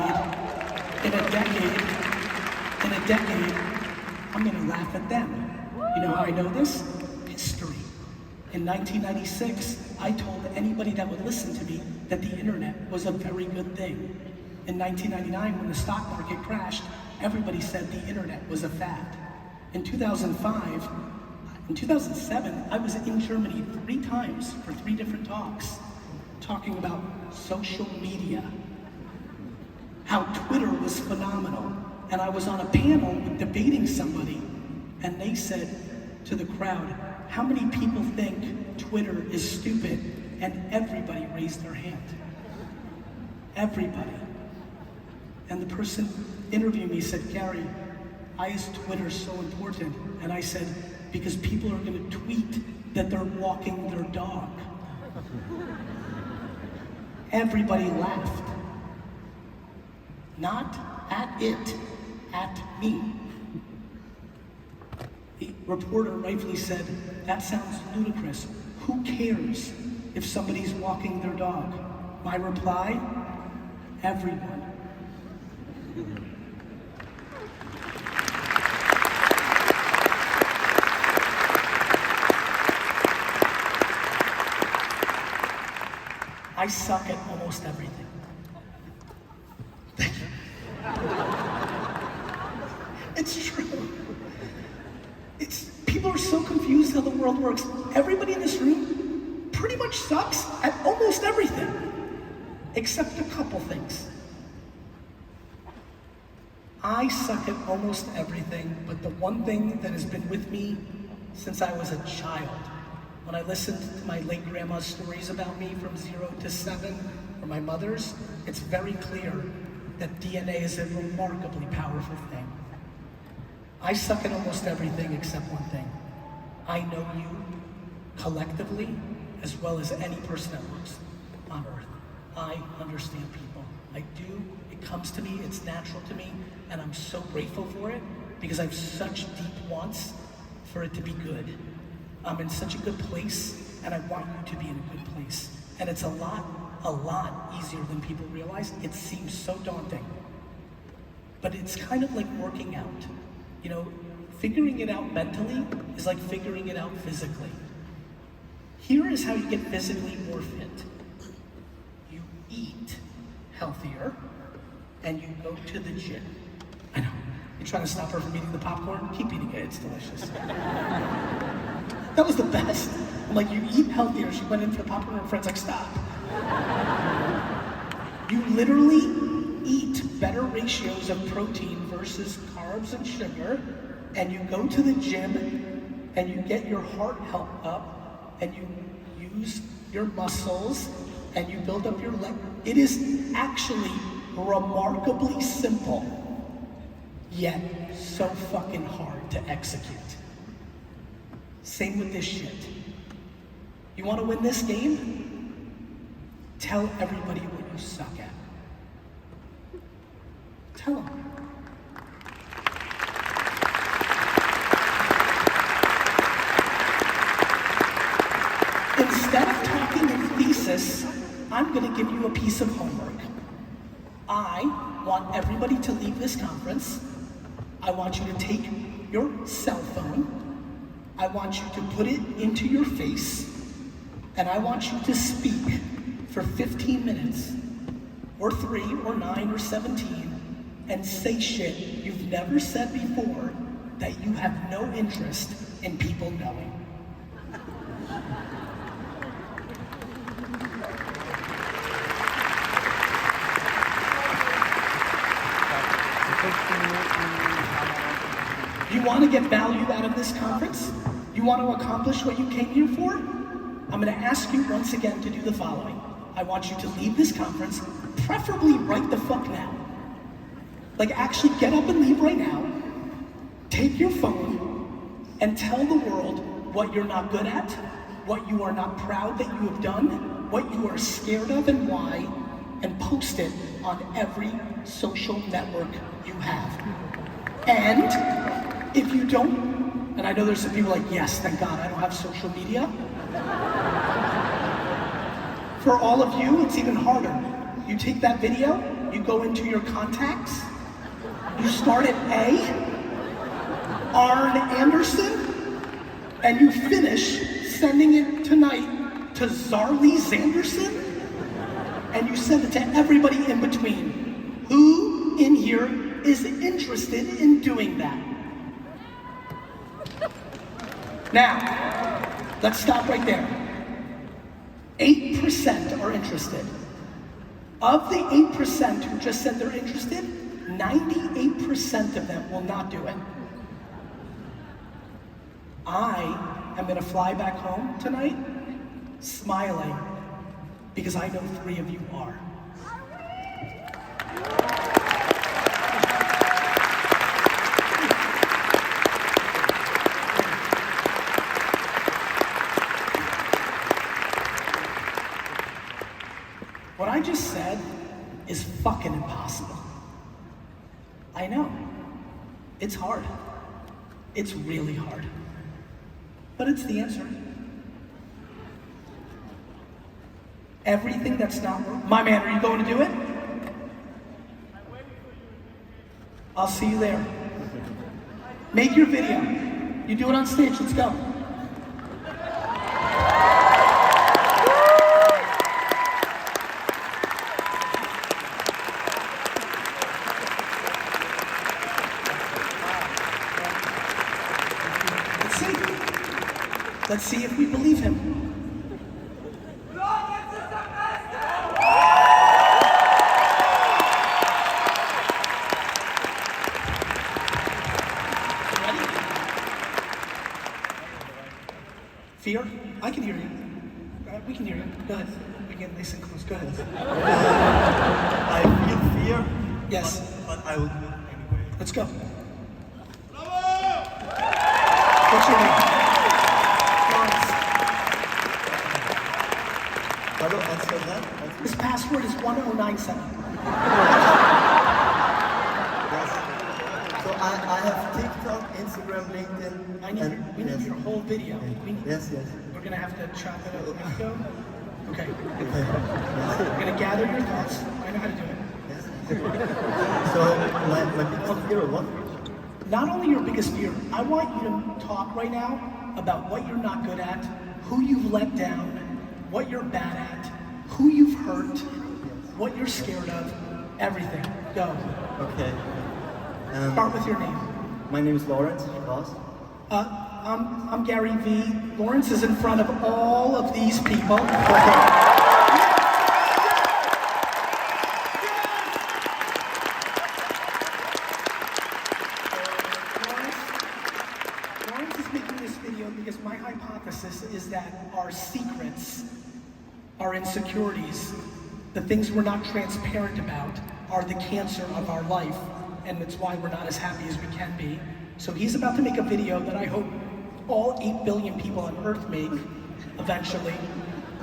I'm gonna laugh at them. You know how I know this? History. In 1996, I told anybody that would listen to me that the internet was a very good thing. In 1999, when the stock market crashed, everybody said the internet was a fad. In 2007, I was in Germany 3 times for 3 different talks, talking about social media, how Twitter was phenomenal. And I was on a panel debating somebody, and they said to the crowd, how many people think Twitter is stupid? And everybody raised their hand. Everybody. And the person interviewing me said, Gary, why is Twitter so important? And I said, because people are gonna tweet that they're walking their dog. Everybody laughed. Not at it, at me. The reporter rightfully said, that sounds ludicrous. Who cares if somebody's walking their dog? My reply, everyone. I suck at almost everything. Thank you. It's true. People are so confused how the world works. Everybody in this room pretty much sucks at almost everything, except a couple things. I suck at almost everything, but the one thing that has been with me since I was a child, when I listened to my late grandma's stories about me from 0 to 7, or my mother's, it's very clear that DNA is a remarkably powerful thing. I suck at almost everything except one thing. I know you collectively as well as any person that lives on earth. I understand people. I do. It comes to me. It's natural to me. And I'm so grateful for it because I have such deep wants for it to be good. I'm in such a good place and I want you to be in a good place. And it's a lot easier than people realize. It seems so daunting. But it's kind of like working out. You know, figuring it out mentally is like figuring it out physically. Here is how you get physically more fit. You eat healthier and you go to the gym. I know, you're trying to stop her from eating the popcorn? Keep eating it, it's delicious. That was the best. I'm like, you eat healthier. She went in for the popcorn and her friend's like, stop. You literally eat better ratios of protein versus carbs and sugar, and you go to the gym and you get your heart health up and you use your muscles and you build up your leg. It is actually remarkably simple, yet so fucking hard to execute. Same with this shit. You want to win this game? Tell everybody what you suck at. Tell them. Instead of talking in thesis, I'm going to give you a piece of homework. I want everybody to leave this conference. I want you to take your cell phone. I want you to put it into your face. And I want you to speak for 15 minutes, or 3, or 9, or 17, and say shit you've never said before that you have no interest in people knowing. You want to get value out of this conference? You want to accomplish what you came here for? I'm going to ask you once again to do the following. I want you to leave this conference, preferably right the fuck now. Like actually get up and leave right now, take your phone, and tell the world what you're not good at, what you are not proud that you have done, what you are scared of and why, and post it on every social network you have. And if you don't, and I know there's some people like, yes, thank God I don't have social media. For all of you, it's even harder. You take that video, you go into your contacts, you start at A, Arn Anderson, and you finish sending it tonight to Zarly Zanderson, and you send it to everybody in between. Who in here is interested in doing that? Now, let's stop right there. 8% are interested. Of the 8% who just said they're interested, 98% of them will not do it. I am gonna fly back home tonight smiling because I know 3 of you are. What I just said is fucking impossible. I know. It's hard. It's really hard. But it's the answer. Everything that's not working. My man, are you going to do it? I'll see you there. Make your video. You do it on stage. Let's go. Let's see if we believe him. Ready? Fear? I can hear you. We can hear you. Go ahead. We get nice and close. Go ahead. I feel fear. Yes. But I will do it anyway. Let's go. What's your name? How do I answer that? His password is 1097. Yes. So I have TikTok, Instagram, LinkedIn. We need your whole video. Yes. We're gonna have to chop it up. Go. Okay. Yes. We're gonna gather your thoughts. I know how to do it. Yes. So my biggest fear of what? Not only your biggest fear, I want you to talk right now about what you're not good at, who you've let down, what you're bad at, who you've hurt, what you're scared of, everything. Go. Okay. Start with your name. My name is Lawrence. Boss. I'm Gary V. Lawrence is in front of all of these people. Lawrence is making this video because my hypothesis is that our secrets, our insecurities, the things we're not transparent about, are the cancer of our life, and it's why we're not as happy as we can be. So he's about to make a video that I hope all 8 billion people on Earth make eventually,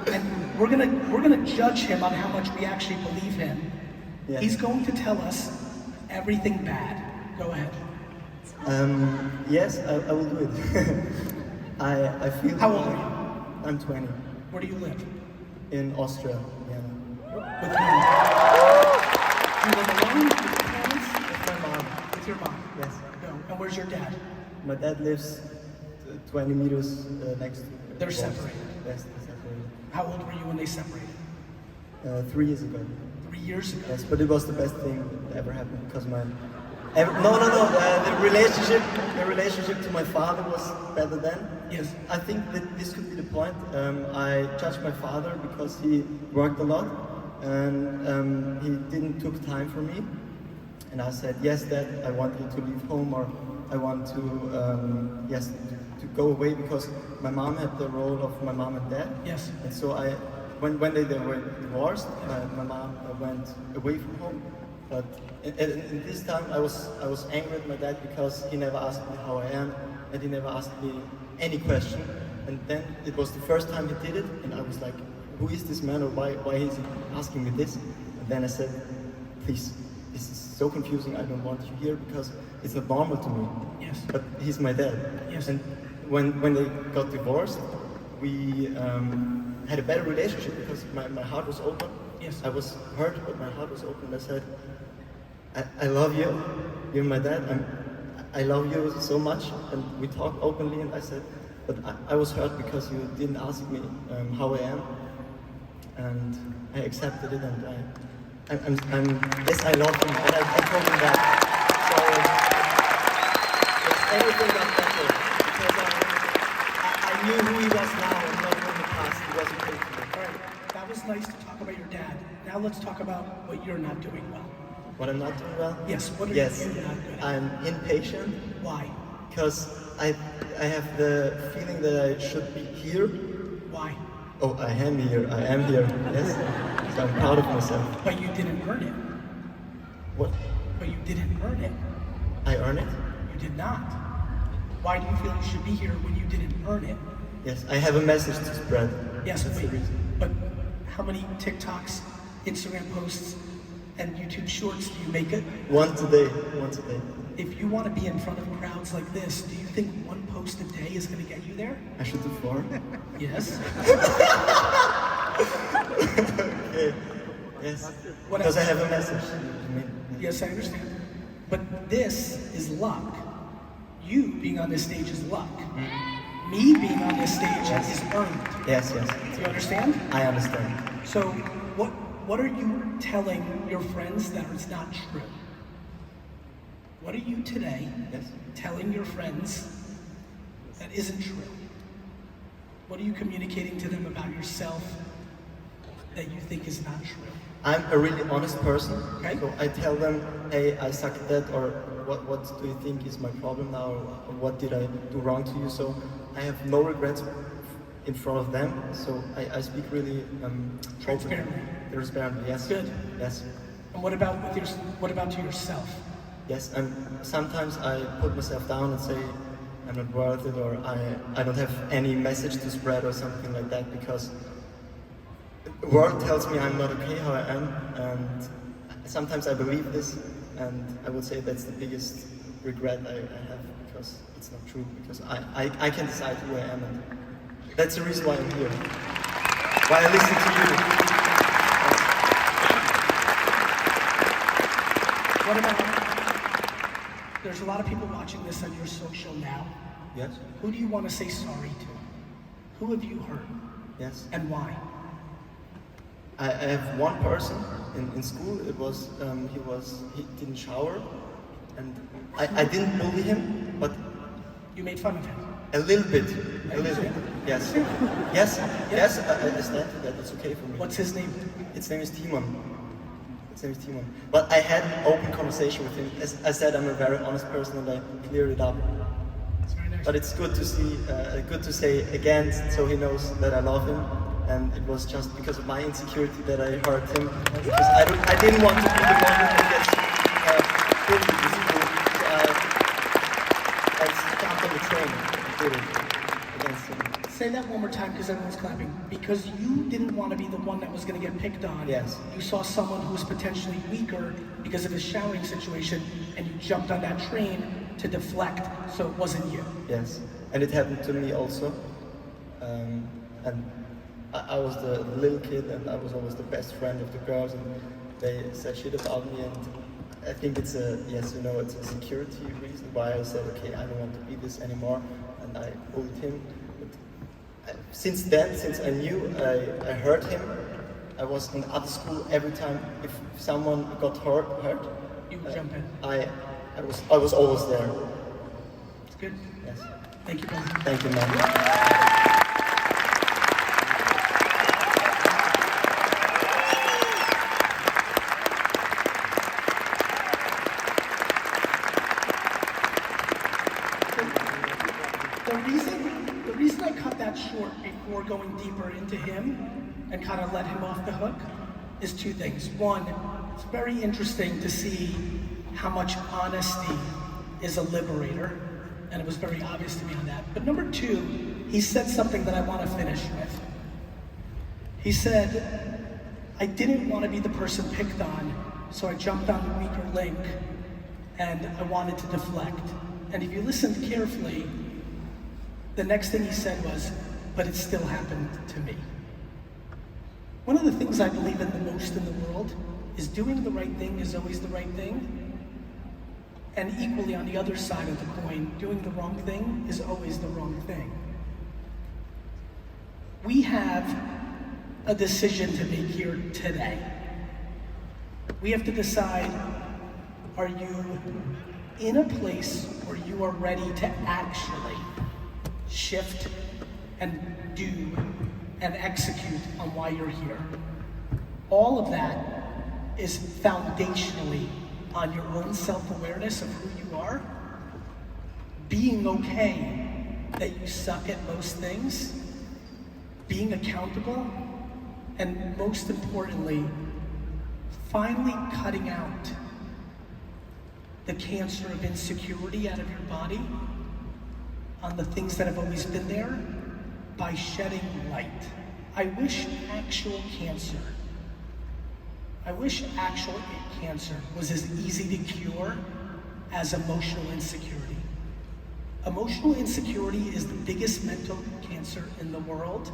and we're gonna judge him on how much we actually believe him. Yeah. He's going to tell us everything bad. Go ahead. Yes, I will do it. I feel. How old are you? I'm 20. Where do you live? In Austria. Yeah. With whom? You live alone? With your parents? With my mom. With your mom? Yes. No. And where's your dad? My dad lives 20 meters next to. They're separated. Yes, they're separated. How old were you when they separated? 3 years ago. 3 years ago? Yes, but it was the best thing that ever happened because the relationship to my father was better then. Yes. I think that this could be the point. I judged my father because he worked a lot and he didn't took time for me. And I said, yes, Dad, I want you to leave home, or I want to to go away, because my mom had the role of my mom and dad. Yes. And so when they were divorced, my mom went away from home. But in this time, I was angry at my dad because he never asked me how I am, and he never asked me any question. And then it was the first time he did it, and I was like, who is this man, or why is he asking me this? And then I said, please, this is so confusing, I don't want you here because it's not normal to me. Yes. But he's my dad. Yes. And when they got divorced, we had a better relationship because my heart was open. Yes. I was hurt, but my heart was open. I said, I love you, you're my dad, I love you so much. And we talked openly, and I said, but I was hurt because you didn't ask me how I am. And I accepted it, and yes, I love him, and I told him that. So yes, everything got better because I knew who he was now, and not in the past. He wasn't good to me. All right. That was nice to talk about your dad. Now let's talk about what you're not doing well. What I'm not doing well? Yes. What are yes, you not good at? I'm impatient Why? because I have the feeling that I should be here. Why? Oh, I am here. Yes. So I'm proud of myself. But you didn't earn it. What? But you didn't earn it. I earn it? You did not. Why do you feel you should be here when you didn't earn it? Yes, I have a message to spread. Yes, That's the reason. but how many TikToks, Instagram posts, and YouTube shorts do you make it? Once a day. If you want to be in front of crowds like this, do you think one post a day is going to get you there? I should do 4. Yes. Okay. Yes. What Because else? I have a message. Yes, I understand. But this is luck. You being on this stage is luck. Me being on this stage is earned. Yes. You understand? I understand. So what are you telling your friends that is not true? What are you today Yes. telling your friends that isn't true? What are you communicating to them about yourself that you think is not true? I'm a really honest person. Okay. So I tell them, hey, I suck at that, or what do you think is my problem now, or what did I do wrong to you? So I have no regrets in front of them. So I speak really Transparently. Transparently, yes. Good. Yes. And what about to yourself? Yes, and sometimes I put myself down and say I'm not worth it, or I don't have any message to spread or something like that, because the world tells me I'm not okay how I am, and sometimes I believe this, and I would say that's the biggest regret I have, because it's not true, because I can decide who I am, and that's the reason why I'm here, why I listen to you. What about, there's a lot of people watching this on your social now. Yes? Who do you want to say sorry to? Who have you hurt? Yes. And why? I have one person in school. It was he didn't shower, and I didn't bully him, but You made fun of him. a little bit. Yes, yes, Yeah. yes. I stand to that. It's okay for me. What's his name? Its name is Timon. But I had an open conversation with him. As I said, I'm a very honest person, and I cleared it up. It's very nice. But it's good to see, good to say again, so he knows that I love him. and it was just because of my insecurity that I hurt him. Because I didn't want to be the one who gets bullied in school. So I jumped on the train and did it against him. Say that one more time because everyone's clapping. Because you didn't want to be the one that was going to get picked on. Yes. You saw someone who was potentially weaker because of his showering situation, and you jumped on that train to deflect, so it wasn't you. Yes, and it happened to me also. And I was the little kid, and I was always the best friend of the girls, and they said shit about me, and I think it's a, yes, you know, it's a security reason why I said, okay, I don't want to be this anymore, and I bullied him. But since then, since I knew I hurt him, I was in other school every time if someone got hurt, you would jump in. I was always there. It's good. Yes. Thank you, brother. Thank you, man. The reason I cut that short before going deeper into him and kind of let him off the hook is two things. One, it's very interesting to see how much honesty is a liberator, and it was very obvious to me on that. But number two, he said something that I want to finish with. He said, I didn't want to be the person picked on, so I jumped on the weaker link, and I wanted to deflect. And if you listened carefully, the next thing he said was, but it still happened to me. One of the things I believe in the most in the world is doing the right thing is always the right thing. And equally on the other side of the coin, doing the wrong thing is always the wrong thing. We have a decision to make here today. We have to decide, are you in a place where you are ready to actually shift and do and execute on why you're here? All of that is foundationally on your own self-awareness of who you are, being okay that you suck at most things, being accountable, and most importantly, finally cutting out the cancer of insecurity out of your body on the things that have always been there by shedding light. I wish actual cancer was as easy to cure as emotional insecurity. Emotional insecurity is the biggest mental cancer in the world,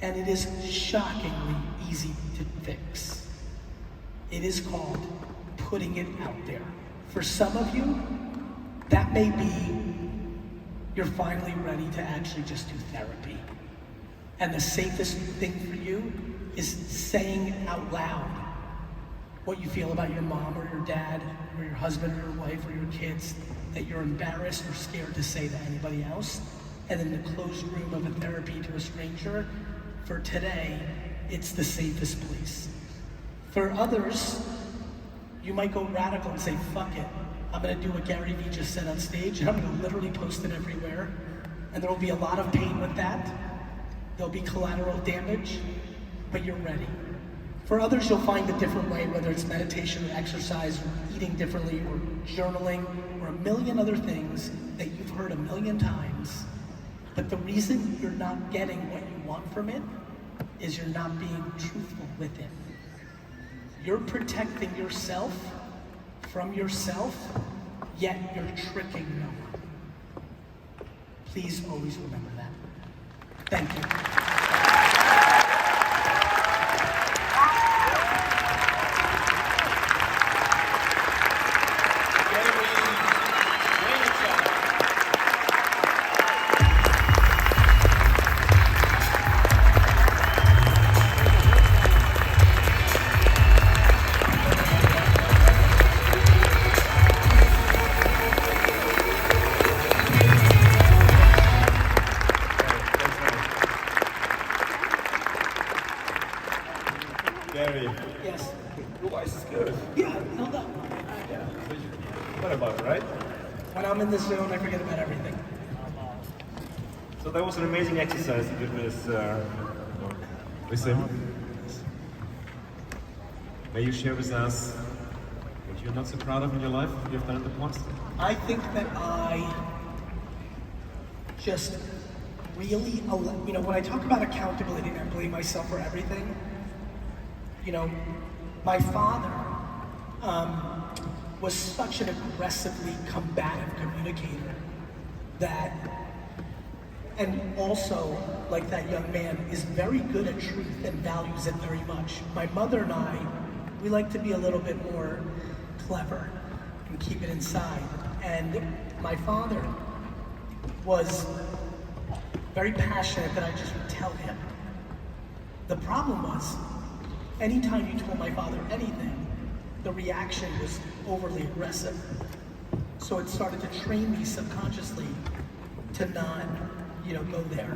and it is shockingly easy to fix. It is called putting it out there. For some of you, that may be you're finally ready to actually just do therapy. And the safest thing for you is saying out loud what you feel about your mom or your dad or your husband or your wife or your kids that you're embarrassed or scared to say to anybody else. And in the closed room of a therapy to a stranger, for today, it's the safest place. For others, you might go radical and say, fuck it. I'm gonna do what Gary Vee just said on stage, and I'm gonna literally post it everywhere. And there will be a lot of pain with that. There'll be collateral damage, but you're ready. For others, you'll find a different way, whether it's meditation or exercise or eating differently or journaling or a million other things that you've heard a million times. But the reason you're not getting what you want from it is you're not being truthful with it. You're protecting yourself from yourself, yet you're tricking no one. Please always remember that. Thank you. Gary, Yes. your voice is good. Yeah, no, no. Yeah. What about it, right? When I'm in the zone, I forget about everything. So that was an amazing exercise you did with with him. May you share with us what you're not so proud of in your life, what you've done in the past? I think that I just really, when I talk about accountability and I blame myself for everything, my father was such an aggressively combative communicator that, and also, like that young man, is very good at truth and values it very much. My mother and I, we like to be a little bit more clever and keep it inside. And my father was very passionate that I just would tell him. The problem was, anytime you told my father anything, the reaction was overly aggressive. So it started to train me subconsciously to not, go there.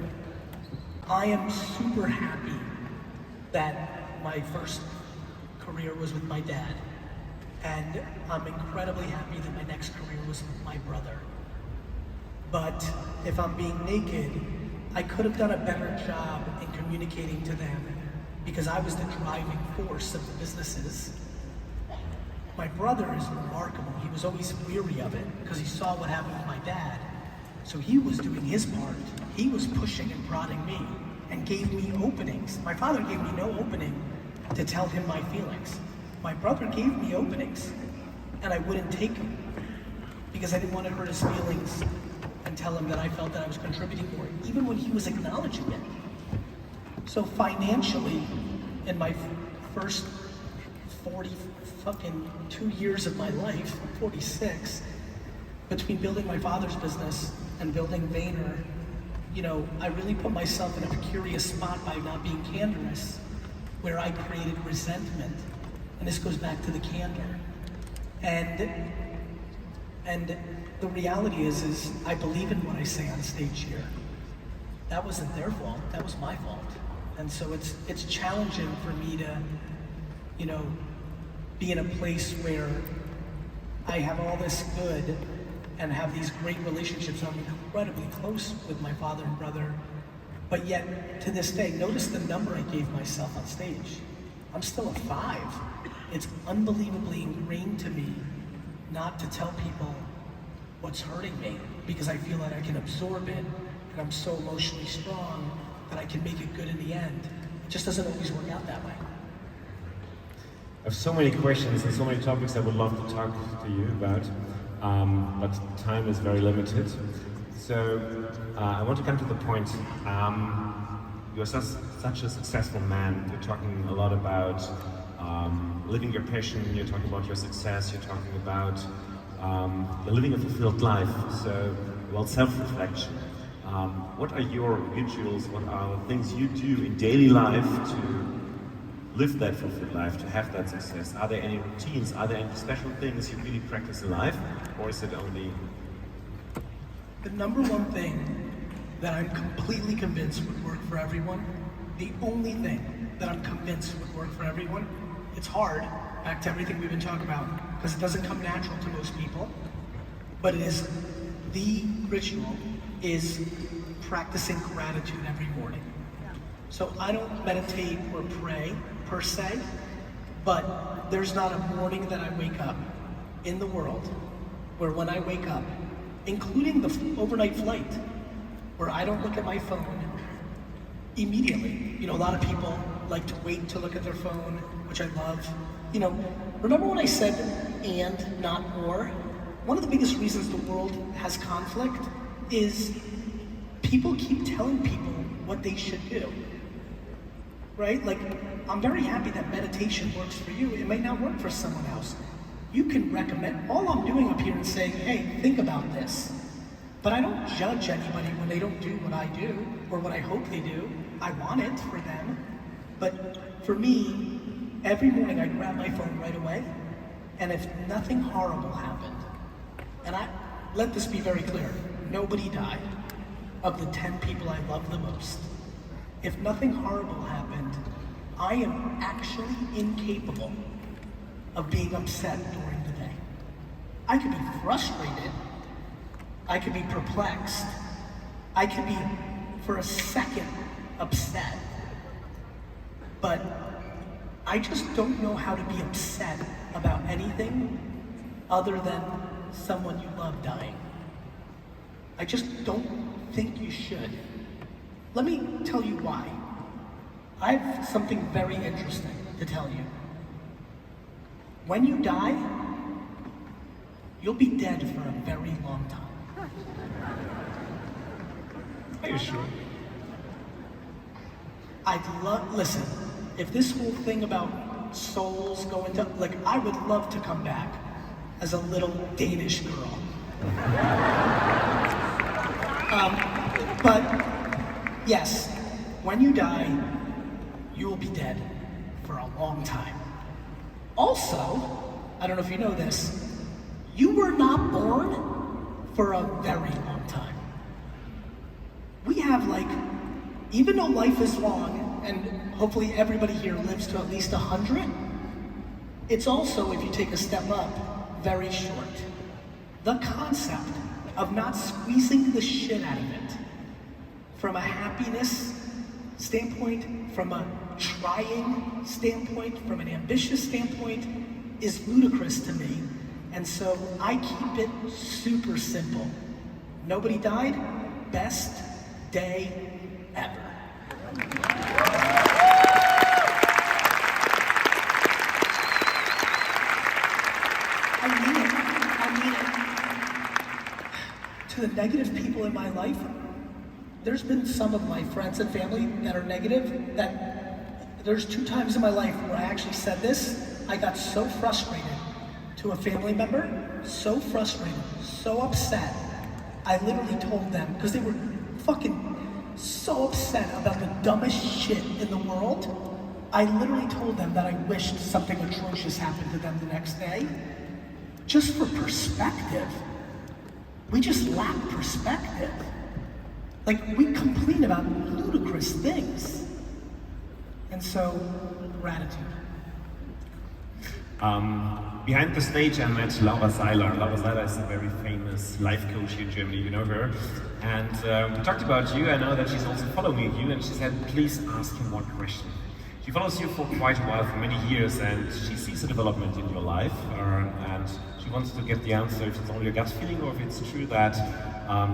I am super happy that my first career was with my dad. And I'm incredibly happy that my next career was with my brother. But if I'm being naked, I could have done a better job in communicating to them because I was the driving force of the businesses. My brother is remarkable. He was always weary of it because he saw what happened with my dad. So he was doing his part. He was pushing and prodding me and gave me openings. My father gave me no opening to tell him my feelings. My brother gave me openings and I wouldn't take them because I didn't want to hurt his feelings and tell him that I felt that I was contributing more, even when he was acknowledging it. So financially, in my first 2 years of my life, I'm 46, between building my father's business and building Vayner, I really put myself in a precarious spot by not being candorous, where I created resentment. And this goes back to the candor. And the reality is I believe in what I say on stage here. That wasn't their fault, that was my fault. And so it's challenging for me to, be in a place where I have all this good and have these great relationships. I'm incredibly close with my father and brother, but yet to this day, notice the number I gave myself on stage. I'm still a 5. It's unbelievably ingrained to me not to tell people what's hurting me because I feel that I can absorb it and I'm so emotionally strong that I can make it good in the end. It just doesn't always work out that way. I have so many questions and so many topics I would love to talk to you about, but time is very limited. So I want to come to the point. You're such a successful man. You're talking a lot about living your passion. You're talking about your success. You're talking about living a fulfilled life. So, self-reflection. What are your rituals? What are the things you do in daily life to live that fulfilled life, to have that success? Are there any routines? Are there any special things you really practice in life? Or is it only... The number one thing that I'm completely convinced would work for everyone, the only thing that I'm convinced would work for everyone, it's hard, back to everything we've been talking about, because it doesn't come natural to most people, but it is, the ritual is practicing gratitude every morning. So I don't meditate or pray per se, but there's not a morning that I wake up in the world where when I wake up, including the overnight flight, where I don't look at my phone immediately. A lot of people like to wait to look at their phone, which I love. Remember when I said and, not or? One of the biggest reasons the world has conflict is people keep telling people what they should do. Right? Like, I'm very happy that meditation works for you. It may not work for someone else. You can recommend, all I'm doing up here is saying, hey, think about this. But I don't judge anybody when they don't do what I do, or what I hope they do. I want it for them. But for me, every morning I grab my phone right away, and if nothing horrible happened, and let this be very clear, nobody died of the 10 people I love the most. If nothing horrible happened, I am actually incapable of being upset during the day. I could be frustrated, I could be perplexed, I could be, for a second, upset, but I just don't know how to be upset about anything other than someone you love dying. I just don't think you should. Let me tell you why. I have something very interesting to tell you. When you die, you'll be dead for a very long time. Are you sure? Listen, if this whole thing about souls go into, like, I would love to come back as a little Danish girl. But yes, when you die, you will be dead for a long time. Also, I don't know if you know this, you were not born for a very long time. We have, like, even though life is long, and hopefully everybody here lives to at least 100, it's also, if you take a step up, very short. The concept of not squeezing the shit out of it, from a happiness standpoint, from a trying standpoint, from an ambitious standpoint, is ludicrous to me. And so I keep it super simple. Nobody died, best day ever. I mean it. To the negative people in my life, there's been some of my friends and family that are negative, that there's 2 times in my life where I actually said this. I got so frustrated to a family member, so frustrated, so upset. I literally told them, because they were fucking so upset about the dumbest shit in the world, I literally told them that I wished something atrocious happened to them the next day. Just for perspective. We just lack perspective. Like, we complain about ludicrous things. And so, gratitude. Behind the stage, I met Laura Seiler. Laura Seiler is a very famous life coach here in Germany, you know her. And we talked about you. I know that she's also following you, and she said, please ask him one question. She follows you for quite a while, for many years, and she sees a development in your life, and she wants to get the answer if it's only a gut feeling or if it's true that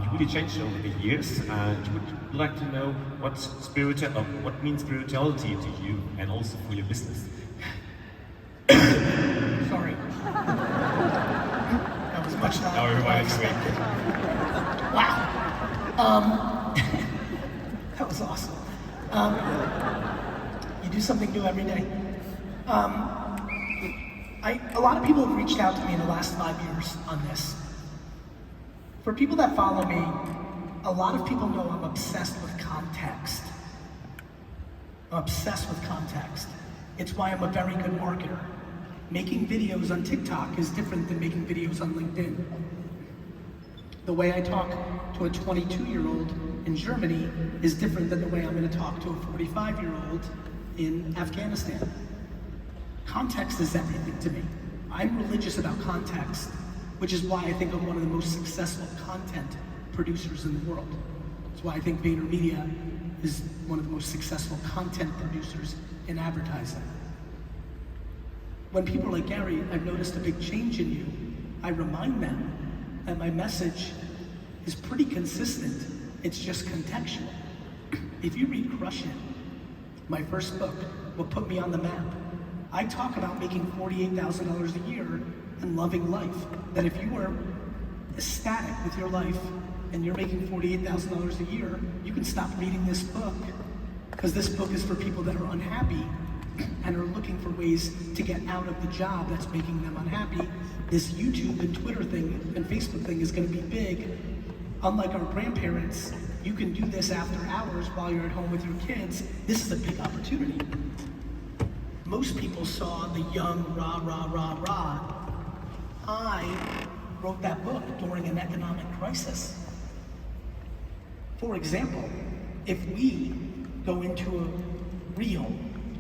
you really changed over the years, and she would like to know what means spirituality to you and also for your business. Sorry. That was much not No, everybody's expected. Wow. That was awesome. You do something new every day. A lot of people have reached out to me in the last 5 years on this. For people that follow me, a lot of people know I'm obsessed with context. I'm obsessed with context. It's why I'm a very good marketer. Making videos on TikTok is different than making videos on LinkedIn. The way I talk to a 22-year-old in Germany is different than the way I'm going to talk to a 45-year-old in Afghanistan. Context is everything to me. I'm religious about context, which is why I think I'm one of the most successful content producers in the world. That's why I think VaynerMedia is one of the most successful content producers in advertising. When people are like, Gary, I've noticed a big change in you, I remind them that my message is pretty consistent. It's just contextual. If you read Crush It, my first book, what put me on the map, I talk about making $48,000 a year and loving life. That if you are ecstatic with your life and you're making $48,000 a year, you can stop reading this book, because this book is for people that are unhappy and are looking for ways to get out of the job that's making them unhappy. This YouTube and Twitter thing and Facebook thing is going to be big. Unlike our grandparents, you can do this after hours while you're at home with your kids. This is a big opportunity. Most people saw the young rah, rah, rah, rah. I wrote that book during an economic crisis. For example, if we go into a real,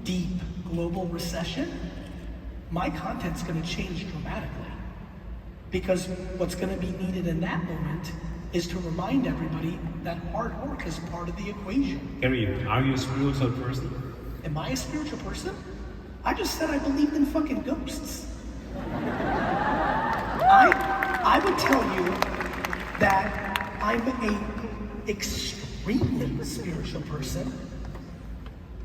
deep global recession, my content's going to change dramatically. Because what's going to be needed in that moment is to remind everybody that hard work is part of the equation. Gary, are you a spiritual person? Am I a spiritual person? I just said I believed in fucking ghosts. I would tell you that I'm a extremely spiritual person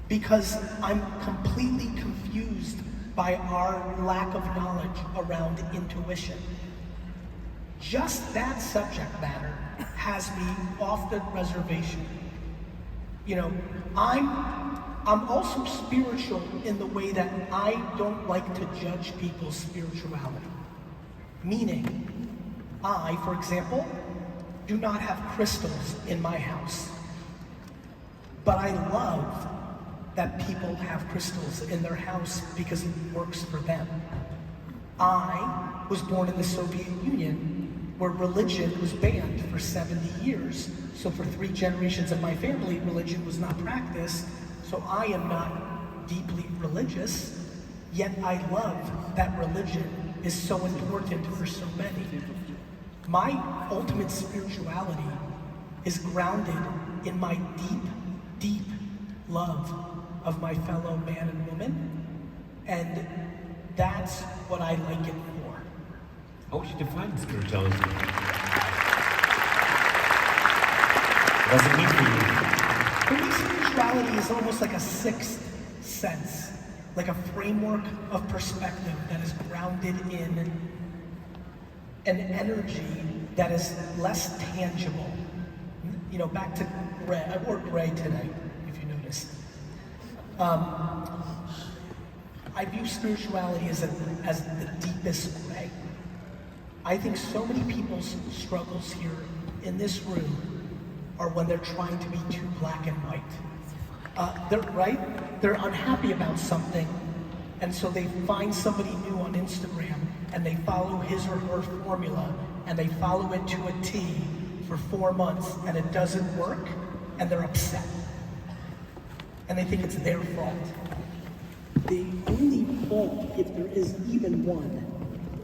because I'm completely confused by our lack of knowledge around intuition. Just that subject matter has me off the reservation. You know, I'm also spiritual in the way that I don't like to judge people's spirituality. Meaning, I, for example, do not have crystals in my house. But I love that people have crystals in their house because it works for them. I was born in the Soviet Union, where religion was banned for 70 years. So for 3 generations of my family, religion was not practiced. So I am not deeply religious, yet I love that religion is so important for so many. My ultimate spirituality is grounded in my deep, deep love of my fellow man and woman, and that's what I like it for. How would you define spirituality? What does it mean for you? For me, spirituality is almost like a sixth sense, like a framework of perspective that is grounded in an energy that is less tangible. You know, back to gray. I wore gray today, if you noticed. I view spirituality as the deepest gray. I think so many people's struggles here in this room are when they're trying to be too black and white. They're unhappy about something, and so they find somebody new on Instagram, and they follow his or her formula, and they follow it to a T for 4 months, and it doesn't work, and they're upset. And they think it's their fault. The only fault, if there is even one,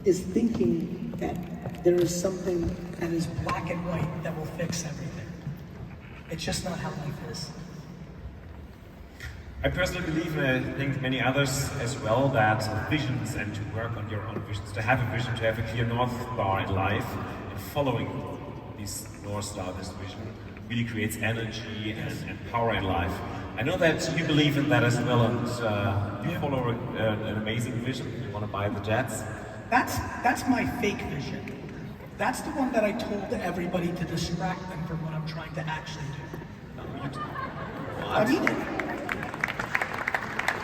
is thinking that there is something that is black and white that will fix everything. It's just not how life is. I personally believe, and I think many others as well, that visions and to work on your own visions, to have a vision, to have a clear North Star in life, and following this North Star, this vision, really creates energy and power in life. I know that you believe in that as well, and you follow an amazing vision. You want to buy the jets. That's my fake vision. That's the one that I told everybody to distract them from what I'm trying to actually do. I mean it.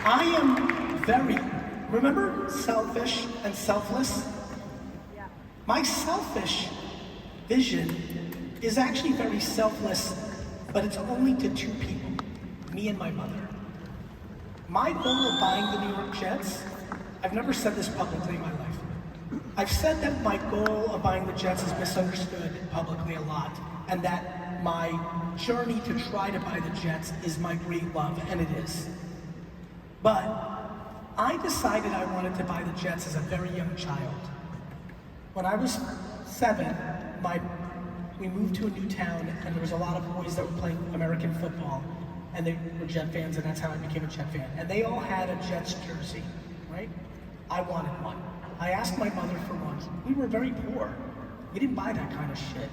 I am very, remember selfish and selfless? Yeah. My selfish vision is actually very selfless, but it's only to 2 people, me and my mother. My goal of buying the New York Jets, I've never said this publicly in my life. I've said that my goal of buying the Jets is misunderstood publicly a lot, and that my journey to try to buy the Jets is my great love, and it is. But I decided I wanted to buy the Jets as a very young child. When I was 7, we moved to a new town, and there was a lot of boys that were playing American football, and they were Jet fans, and that's how I became a Jet fan. And they all had a Jets jersey, right? I wanted one. I asked my mother for one. We were very poor. We didn't buy that kind of shit.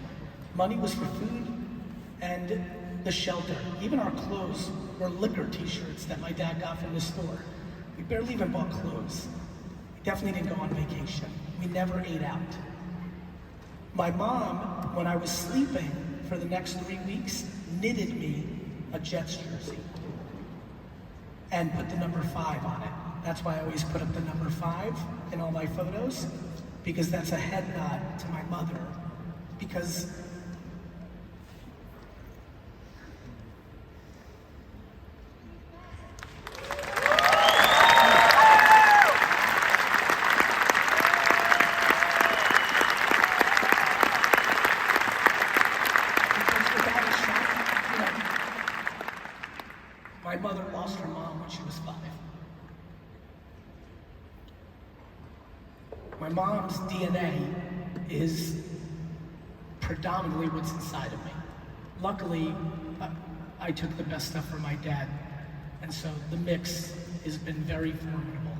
Money was for food and the shelter. Even our clothes were liquor t-shirts that my dad got from the store. We barely even bought clothes. We definitely didn't go on vacation. We never ate out. My mom, when I was sleeping for the next 3 weeks, knitted me a Jets jersey and put the number 5 on it. That's why I always put up the number 5 in all my photos, because that's a head nod to my mother. Because my mother lost her mom when she was 5. My mom's DNA is predominantly what's inside of me. Luckily, I took the best stuff from my dad. And so the mix has been very formidable.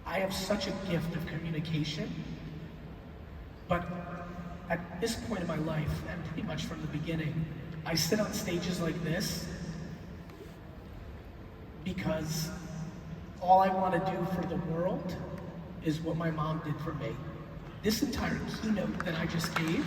I have such a gift of communication, but at this point in my life, and pretty much from the beginning, I sit on stages like this because all I want to do for the world is what my mom did for me. This entire keynote that I just gave,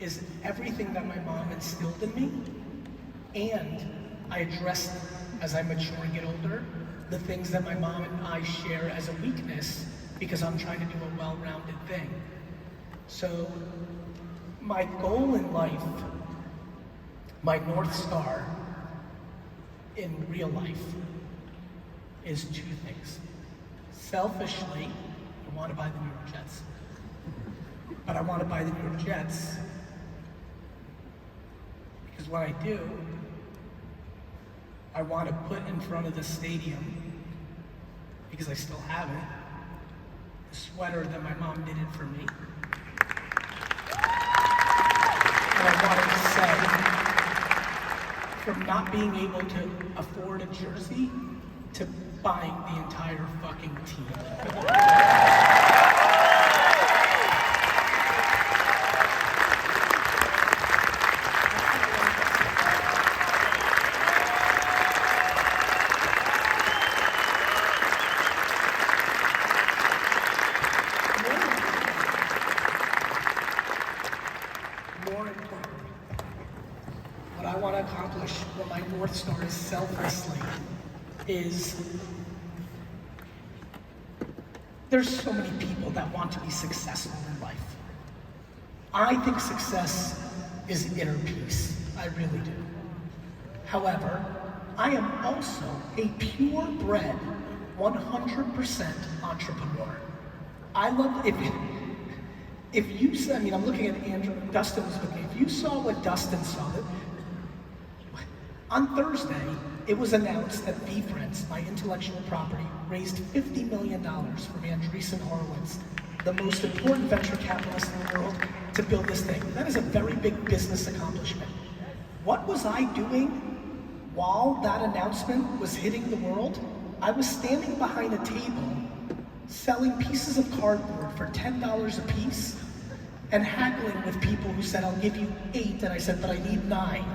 is everything that my mom instilled in me, and I address, as I mature and get older, the things that my mom and I share as a weakness, because I'm trying to do a well-rounded thing. So my goal in life, my North Star in real life, is two things. Selfishly, I want to buy the New York Jets. But I want to buy the New York Jets because when I do, I want to put in front of the stadium, because I still have it, the sweater that my mom did it for me. And I wanted to say, from not being able to afford a jersey to buying the entire fucking team. What my North Star is selflessly is there's so many people that want to be successful in life. I think success is inner peace. I really do. However, I am also a purebred 100% entrepreneur. I love, if you, I mean, I'm looking at Andrew, Dustin was with me. If you saw what Dustin saw, on Thursday, it was announced that VFriends, my intellectual property, raised $50 million from Andreessen Horowitz, the most important venture capitalist in the world, to build this thing. That is a very big business accomplishment. What was I doing while that announcement was hitting the world? I was standing behind a table selling pieces of cardboard for $10 a piece and haggling with people who said, I'll give you 8, and I said, but I need 9.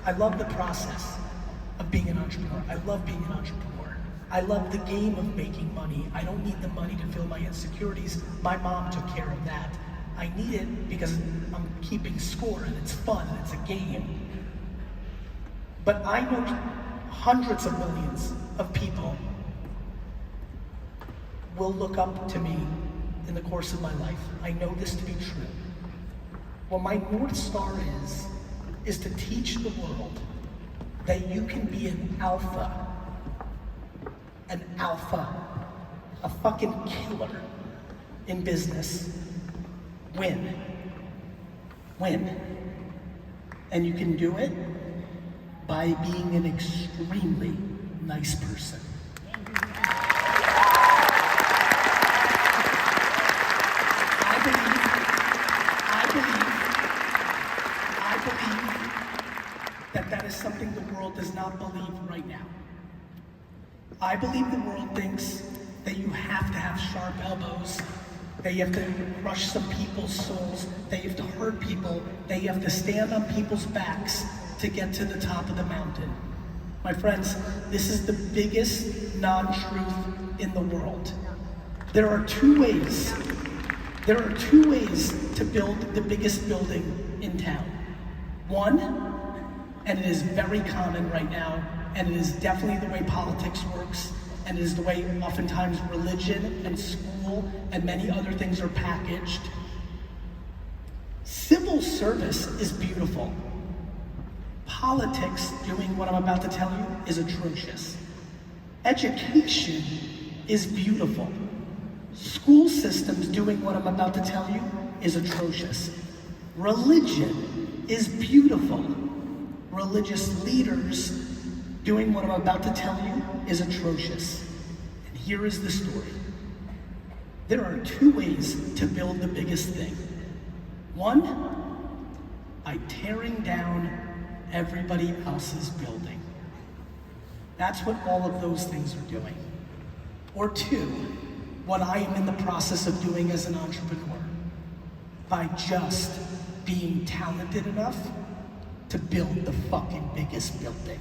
I love the process of being an entrepreneur. I love being an entrepreneur. I love the game of making money. I don't need the money to fill my insecurities. My mom took care of that. I need it because I'm keeping score and it's fun and it's a game. But I know hundreds of millions of people will look up to me in the course of my life. I know this to be true. What my North Star is to teach the world that you can be an alpha, a fucking killer in business, win. And you can do it by being an extremely nice person. That is something the world does not believe right now. I believe the world thinks that you have to have sharp elbows, that you have to crush some people's souls, that you have to hurt people, that you have to stand on people's backs to get to the top of the mountain. My friends, this is the biggest non-truth in the world. There are two ways to build the biggest building in town. One, and it is very common right now, and it is definitely the way politics works, and it is the way oftentimes religion and school and many other things are packaged. Civil service is beautiful. Politics, doing what I'm about to tell you, is atrocious. Education is beautiful. School systems doing what I'm about to tell you is atrocious. Religion is beautiful. Religious leaders Doing what I'm about to tell you is atrocious. And here is the story. There are two ways to build the biggest thing. One, by tearing down everybody else's building. That's what all of those things are doing. Or two, what I am in the process of doing as an entrepreneur, by just being talented enough to build the fucking biggest building.